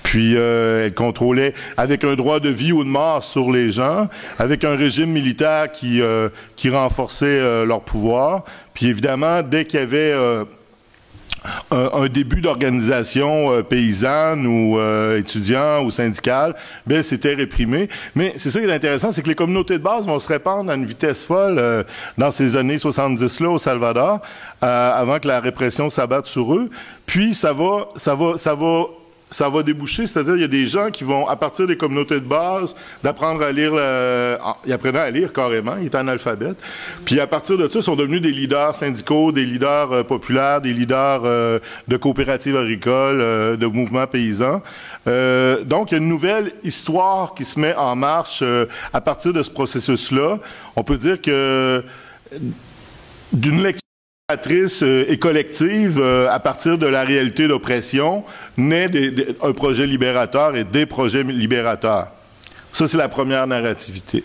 [SPEAKER 4] Puis elles contrôlaient avec un droit de vie ou de mort sur les gens, avec un régime militaire qui renforçait leur pouvoir. Puis évidemment, dès qu'il y avait un début d'organisation paysanne ou étudiant ou syndicale, ben c'était réprimé. Mais c'est ça qui est intéressant, c'est que les communautés de base vont se répandre à une vitesse folle dans ces années 70-là au Salvador, avant que la répression s'abatte sur eux. Puis ça va ça va déboucher, c'est-à-dire il y a des gens qui vont, à partir des communautés de base, d'apprendre à lire, ils apprenaient à lire carrément, ils étaient analphabètes, puis à partir de ça, ils sont devenus des leaders syndicaux, des leaders populaires, des leaders de coopératives agricoles, de mouvements paysans. Donc, il y a une nouvelle histoire qui se met en marche à partir de ce processus-là. On peut dire que d'une lecture et collective, à partir de la réalité d'oppression, naît un projet libérateur et des projets libérateurs. Ça, c'est la première narrativité.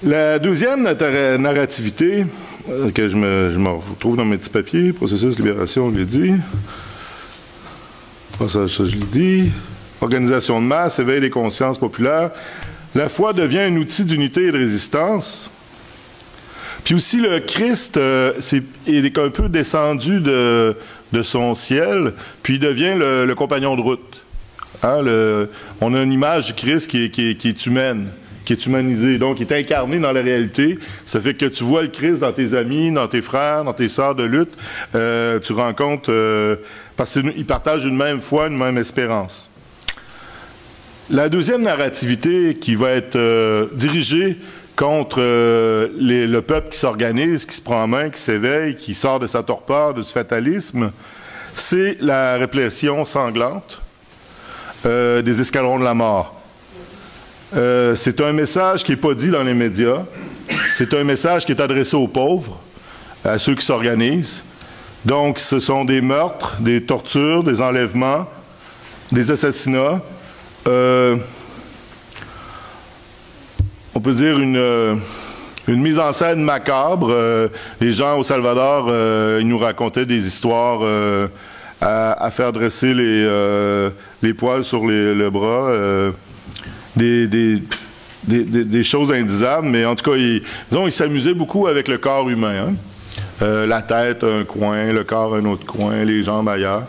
[SPEAKER 4] La deuxième narrativité, que je me retrouve dans mes petits papiers, processus de libération, on l'a dit. Ça, je l'ai dit. Organisation de masse, éveil des consciences populaires. La foi devient un outil d'unité et de résistance. Puis aussi, le Christ il est un peu descendu de son ciel, puis il devient le compagnon de route. Hein, on a une image du Christ qui est humaine, qui est humanisée, donc qui est incarné dans la réalité. Ça fait que tu vois le Christ dans tes amis, dans tes frères, dans tes sœurs de lutte. Tu rencontres, parce qu'ils partagent une même foi, une même espérance. La deuxième narrativité qui va être dirigée contre le peuple qui s'organise, qui se prend en main, qui s'éveille, qui sort de sa torpeur, de ce fatalisme, c'est la répression sanglante des escadrons de la mort. C'est un message qui n'est pas dit dans les médias. C'est un message qui est adressé aux pauvres, à ceux qui s'organisent. Donc, ce sont des meurtres, des tortures, des enlèvements, des assassinats. On peut dire une mise en scène macabre. Les gens au Salvador, ils nous racontaient des histoires à faire dresser les poils sur le bras, des choses indisables, mais en tout cas, ils s'amusaient beaucoup avec le corps humain. Hein? La tête, un coin, le corps, un autre coin, les jambes ailleurs.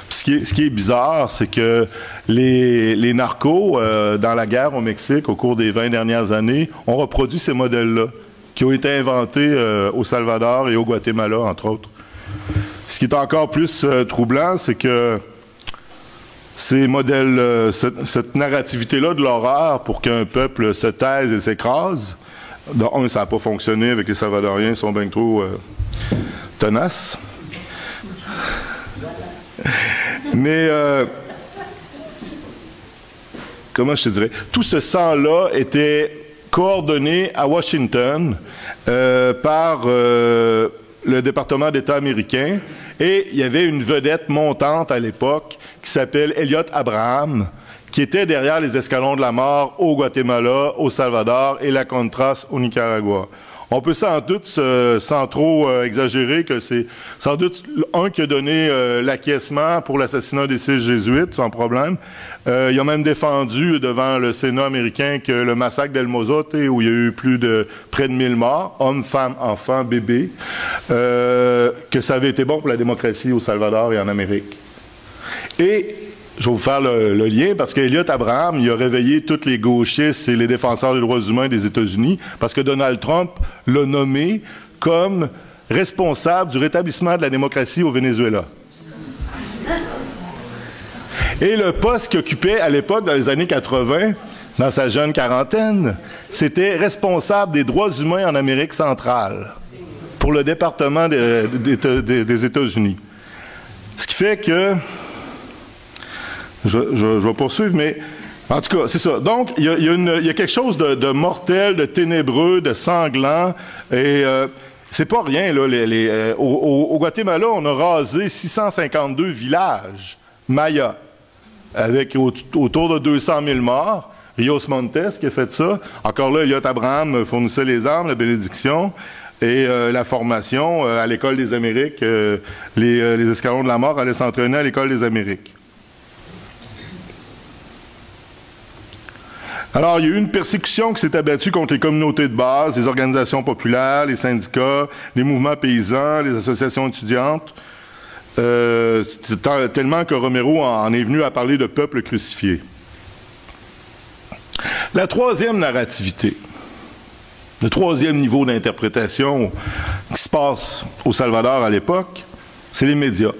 [SPEAKER 4] Puis ce qui est bizarre, c'est que les narcos, dans la guerre au Mexique, au cours des 20 dernières années, ont reproduit ces modèles-là, qui ont été inventés au Salvador et au Guatemala, entre autres. Ce qui est encore plus troublant, c'est que ces modèles, cette narrativité-là de l'horreur pour qu'un peuple se taise et s'écrase, ça n'a pas fonctionné avec les Salvadoriens, ils sont bien trop tenaces. Mais, comment je te dirais, tout ce sang-là était coordonné à Washington par le département d'État américain, et il y avait une vedette montante à l'époque qui s'appelle Elliot Abraham, qui était derrière les escadrons de la mort au Guatemala, au Salvador et la Contras au Nicaragua. On peut sans doute, sans trop exagérer, que c'est sans doute un qui a donné l'acquiescement pour l'assassinat des 6 jésuites, sans problème. Il a même défendu devant le Sénat américain que le massacre d'El Mozote, où il y a eu près de 1000 morts, hommes, femmes, enfants, bébés, que ça avait été bon pour la démocratie au Salvador et en Amérique. Et je vais vous faire le lien, parce qu'Elliot Abraham, il a réveillé tous les gauchistes et les défenseurs des droits humains des États-Unis, parce que Donald Trump l'a nommé comme responsable du rétablissement de la démocratie au Venezuela. Et le poste qu'il occupait à l'époque, dans les années 80, dans sa jeune quarantaine, c'était responsable des droits humains en Amérique centrale, pour le département des États-Unis. Ce qui fait que... Je vais poursuivre, mais en tout cas, c'est ça. Donc, il y a quelque chose de mortel, de ténébreux, de sanglant, et c'est pas rien, là. Au Guatemala, on a rasé 652 villages Maya, avec autour de 200 000 morts. Rios Montes qui a fait ça. Encore là, Elliot Abraham fournissait les armes, la bénédiction et la formation à l'École des Amériques. Les escadrons de la mort allaient s'entraîner à l'École des Amériques. Alors, il y a eu une persécution qui s'est abattue contre les communautés de base, les organisations populaires, les syndicats, les mouvements paysans, les associations étudiantes, tellement que Romero en est venu à parler de peuple crucifié. La troisième narrativité, le troisième niveau d'interprétation qui se passe au Salvador à l'époque, c'est les médias.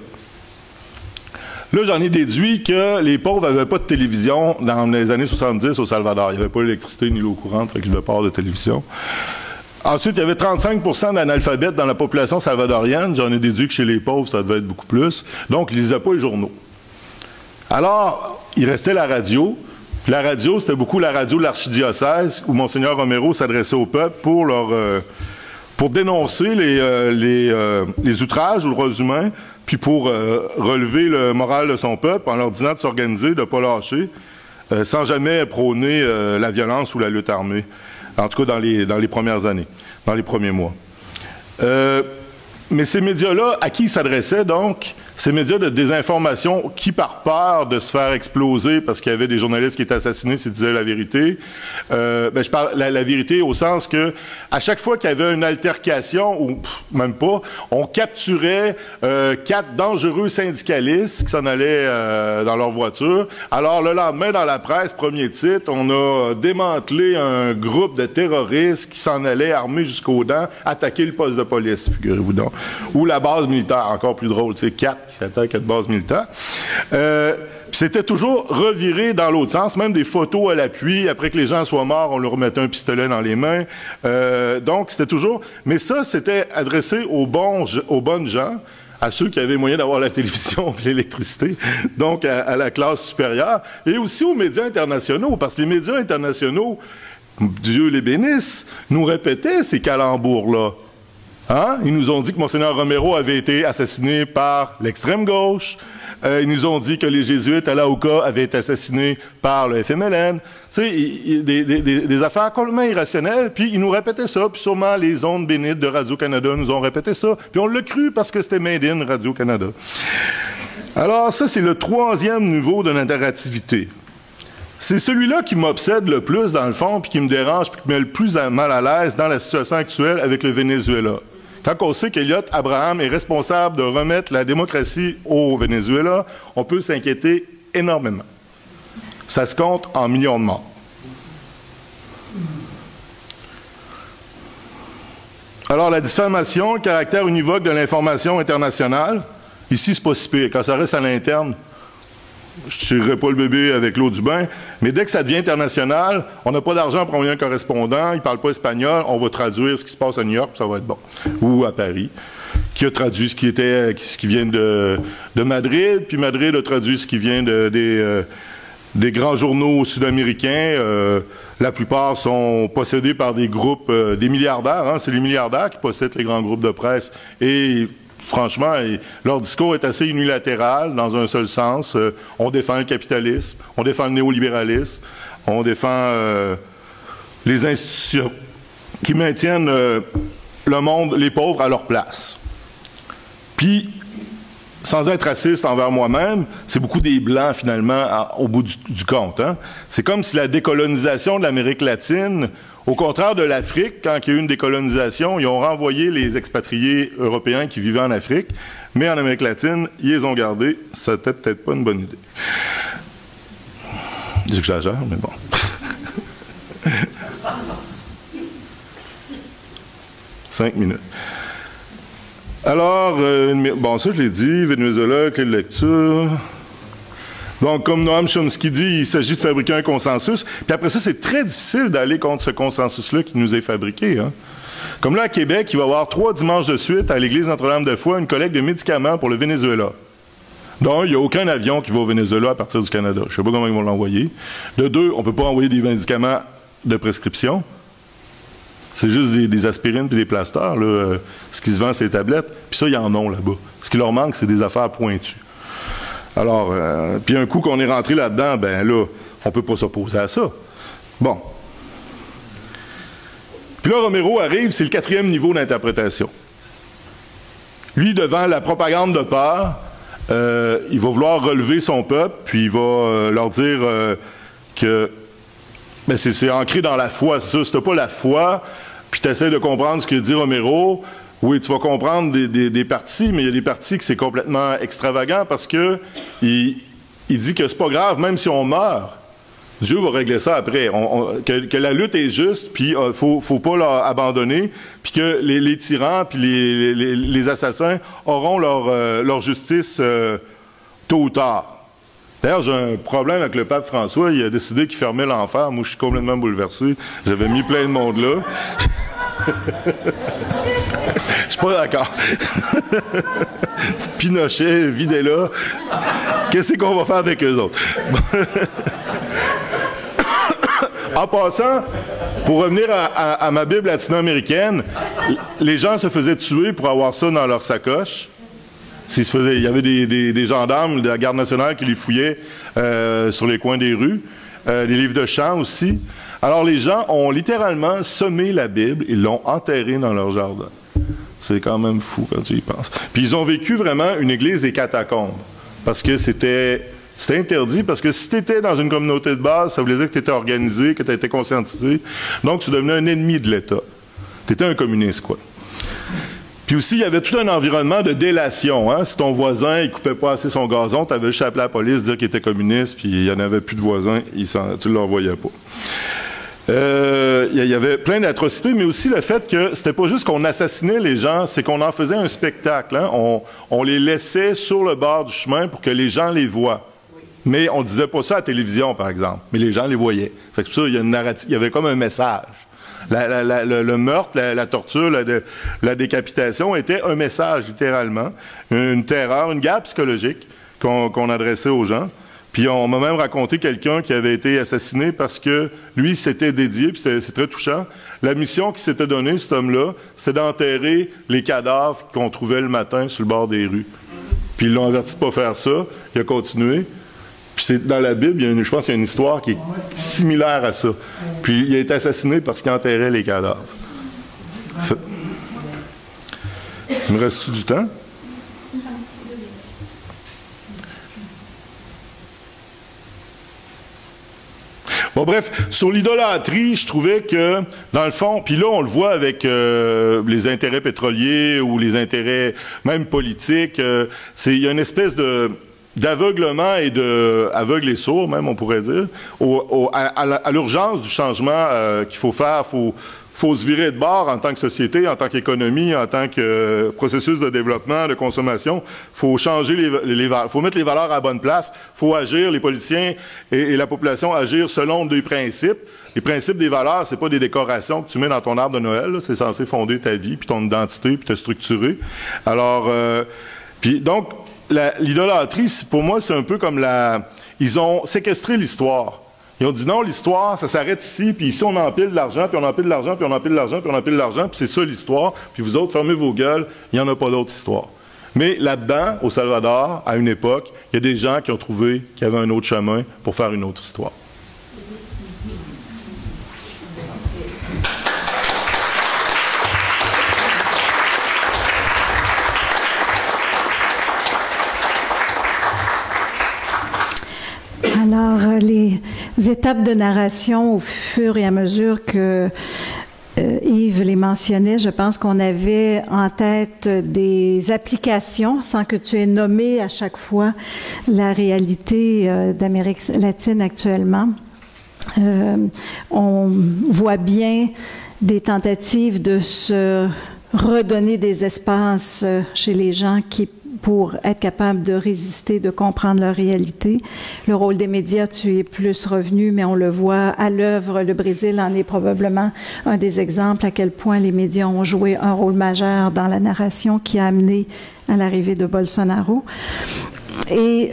[SPEAKER 4] Là, j'en ai déduit que les pauvres n'avaient pas de télévision dans les années 70 au Salvador. Il n'y avait pas d'électricité ni l'eau courante, fait qu'ils ne devaient pas avoir de télévision. Ensuite, il y avait 35% d'analphabètes dans la population salvadorienne. J'en ai déduit que chez les pauvres, ça devait être beaucoup plus. Donc, ils ne lisaient pas les journaux. Alors, il restait la radio. Puis la radio, c'était beaucoup la radio de l'archidiocèse, où Monseigneur Romero s'adressait au peuple pour dénoncer les outrages aux droits humains, puis pour relever le moral de son peuple en leur disant de s'organiser, de ne pas lâcher, sans jamais prôner la violence ou la lutte armée. En tout cas, dans les premières années, dans les premiers mois. Mais ces médias-là, à qui ils s'adressaient donc? Ces médias de désinformation qui, par peur de se faire exploser parce qu'il y avait des journalistes qui étaient assassinés s'ils disaient la vérité, je parle la vérité au sens que à chaque fois qu'il y avait une altercation, ou même pas, on capturait 4 dangereux syndicalistes qui s'en allaient dans leur voiture. Alors le lendemain, dans la presse, premier titre, on a démantelé un groupe de terroristes qui s'en allaient armés jusqu'aux dents attaquer le poste de police, figurez-vous donc. Ou la base militaire, encore plus drôle, tu sais, 4 qui attaquent une base militaire. C'était toujours reviré dans l'autre sens, même des photos à l'appui. Après que les gens soient morts, on leur remettait un pistolet dans les mains. Donc, c'était toujours... Mais ça, c'était adressé aux bonnes gens, à ceux qui avaient moyen d'avoir la télévision et l'électricité, donc à la classe supérieure, et aussi aux médias internationaux, parce que les médias internationaux, Dieu les bénisse, nous répétaient ces calembours-là. Hein? Ils nous ont dit que Monseigneur Romero avait été assassiné par l'extrême gauche. Ils nous ont dit que les jésuites à l'Auca avaient été assassinés par le FMLN. Tu sais, des affaires complètement irrationnelles. Puis ils nous répétaient ça. Puis sûrement les ondes bénites de Radio-Canada nous ont répété ça. Puis on l'a cru parce que c'était Made in Radio-Canada. Alors ça, c'est le 3e niveau de notre narrativité. C'est celui-là qui m'obsède le plus, dans le fond, puis qui me dérange, puis qui me met le plus mal à l'aise dans la situation actuelle avec le Venezuela. Quand on sait qu'Eliott Abraham est responsable de remettre la démocratie au Venezuela, on peut s'inquiéter énormément. Ça se compte en millions de morts. Alors, la diffamation, le caractère univoque de l'information internationale, ici, c'est pas si pire. Quand ça reste à l'interne, je ne tirerai pas le bébé avec l'eau du bain, mais dès que ça devient international, on n'a pas d'argent pour envoyer un correspondant, il ne parle pas espagnol, on va traduire ce qui se passe à New York, ça va être bon. Ou à Paris, qui a traduit ce qui vient de Madrid, puis Madrid a traduit ce qui vient des grands journaux sud-américains. La plupart sont possédés par des groupes, des milliardaires, hein, c'est les milliardaires qui possèdent les grands groupes de presse, et franchement, leur discours est assez unilatéral, dans un seul sens. On défend le capitalisme, on défend le néolibéralisme, on défend les institutions qui maintiennent le monde, les pauvres, à leur place. Puis, sans être raciste envers moi-même, c'est beaucoup des Blancs, finalement, au bout du compte. Hein? C'est comme si la décolonisation de l'Amérique latine... Au contraire de l'Afrique, quand il y a eu une décolonisation, ils ont renvoyé les expatriés européens qui vivaient en Afrique, mais en Amérique latine, ils les ont gardés. Ça n'était peut-être pas une bonne idée. J'exagère, mais bon. Cinq minutes. Alors, bon, ça je l'ai dit, Venezuela, clé de lecture... Donc, comme Noam Chomsky dit, il s'agit de fabriquer un consensus. Puis après ça, c'est très difficile d'aller contre ce consensus-là qui nous est fabriqué. Hein. Comme là, à Québec, il va y avoir 3 dimanches de suite à l'Église Notre-Dame-de-Foi une collecte de médicaments pour le Venezuela. Donc, il n'y a aucun avion qui va au Venezuela à partir du Canada. Je ne sais pas comment ils vont l'envoyer. De 2, on ne peut pas envoyer des médicaments de prescription. C'est juste des aspirines et des plasters. Là. Ce qui se vend, c'est les tablettes. Puis ça, ils en ont là-bas. Ce qui leur manque, c'est des affaires pointues. Alors, puis un coup qu'on est rentré là-dedans, ben là, on ne peut pas s'opposer à ça. Bon. Puis là, Romero arrive, c'est le 4e niveau d'interprétation. Lui, devant la propagande de peur, il va vouloir relever son peuple, puis il va leur dire que ben c'est ancré dans la foi. C'est ça, si tu n'as pas la foi, puis tu essaies de comprendre ce que dit Romero, oui, tu vas comprendre des partis, mais il y a des partis que c'est complètement extravagant parce que il dit que c'est pas grave, même si on meurt, Dieu va régler ça après. Que la lutte est juste, puis faut pas l'abandonner, puis que les tyrans puis les assassins auront leur justice tôt ou tard. D'ailleurs, j'ai un problème avec le pape François. Il a décidé qu'il fermait l'enfer. Moi, je suis complètement bouleversé. J'avais mis plein de monde là. Je suis pas d'accord. Pinochet, videz-la. Qu'est-ce qu'on va faire avec eux autres? En passant, pour revenir à ma Bible latino-américaine, les gens se faisaient tuer pour avoir ça dans leur sacoche. Il y avait des gendarmes de la Garde nationale qui les fouillaient sur les coins des rues. Les livres de chant aussi. Alors les gens ont littéralement semé la Bible, ils l'ont enterrée dans leur jardin. C'est quand même fou quand tu y penses. Puis ils ont vécu vraiment une église des catacombes. Parce que c'était interdit, parce que si tu étais dans une communauté de base, ça voulait dire que tu étais organisé, que tu étais conscientisé. Donc tu devenais un ennemi de l'État. Tu étais un communiste, quoi. Puis aussi, il y avait tout un environnement de délation. Hein? Si ton voisin il coupait pas assez son gazon, tu avais juste appelé la police, dire qu'il était communiste, puis il n'y en avait plus de voisins, tu ne le revoyais pas. Il y avait plein d'atrocités, mais aussi le fait que c'était pas juste qu'on assassinait les gens, c'est qu'on en faisait un spectacle. Hein? On les laissait sur le bord du chemin pour que les gens les voient. Mais on disait pas ça à la télévision, par exemple. Mais les gens les voyaient. Fait que ça, il y avait comme un message. Le meurtre, la torture, la décapitation était un message, littéralement. Une terreur, une guerre psychologique qu'on adressait aux gens. Puis on m'a même raconté quelqu'un qui avait été assassiné parce que lui s'était dédié, puis c'est très touchant. La mission qu'il s'était donnée, cet homme-là, c'était d'enterrer les cadavres qu'on trouvait le matin sur le bord des rues. Puis ils l'ont averti de ne pas faire ça. Il a continué. Puis c'est dans la Bible, je pense qu'il y a une histoire qui est similaire à ça. Puis il a été assassiné parce qu'il enterrait les cadavres. Il me reste-tu du temps? Bon, bref, sur l'idolâtrie, je trouvais que, dans le fond, puis là, on le voit avec les intérêts pétroliers ou les intérêts même politiques, il y a une espèce d'aveuglement et aveugle et sourd, même, on pourrait dire, à l'urgence du changement qu'il faut faire. Faut se virer de bord en tant que société, en tant qu'économie, en tant que processus de développement, de consommation. Faut changer faut mettre les valeurs à la bonne place. Faut agir, les politiciens et la population agir selon des principes. Les principes des valeurs, c'est pas des décorations que tu mets dans ton arbre de Noël. C'est censé fonder ta vie, puis ton identité, puis te structurer. Alors, puis donc, l'idolâtrie, pour moi, c'est un peu comme ils ont séquestré l'histoire. Ils ont dit non, l'histoire, ça s'arrête ici, puis ici, on empile de l'argent, puis on empile de l'argent, puis on empile de l'argent, puis on empile de l'argent, puis c'est ça l'histoire. Puis vous autres, fermez vos gueules, il n'y en a pas d'autre histoire. Mais là-dedans, au Salvador, à une époque, il y a des gens qui ont trouvé qu'il y avait un autre chemin pour faire une autre histoire.
[SPEAKER 1] Alors, les étapes de narration, au fur et à mesure que Yves les mentionnait, je pense qu'on avait en tête des applications, sans que tu aies nommé à chaque fois la réalité d'Amérique latine actuellement. On voit bien des tentatives de se redonner des espaces chez les gens pour être capable de résister, de comprendre leur réalité. Le rôle des médias, tu es plus revenu, mais on le voit à l'œuvre. Le Brésil en est probablement un des exemples à quel point les médias ont joué un rôle majeur dans la narration qui a amené à l'arrivée de Bolsonaro. Et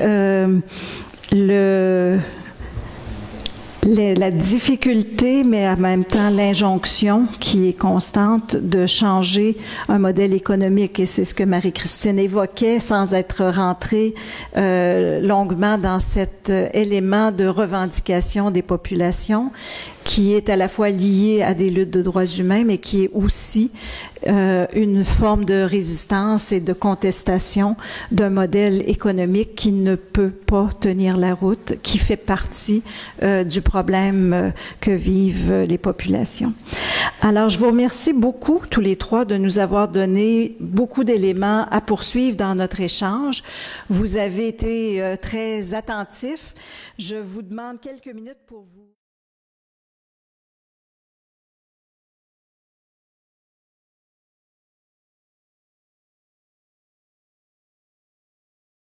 [SPEAKER 1] la difficulté, mais en même temps l'injonction qui est constante de changer un modèle économique. Et c'est ce que Marie-Christine évoquait sans être rentrée longuement dans cet élément de revendication des populations qui est à la fois lié à des luttes de droits humains, mais qui est aussi une forme de résistance et de contestation d'un modèle économique qui ne peut pas tenir la route, qui fait partie du problème que vivent les populations. Alors, je vous remercie beaucoup, tous les trois, de nous avoir donné beaucoup d'éléments à poursuivre dans notre échange. Vous avez été très attentifs. Je vous demande quelques minutes pour vous...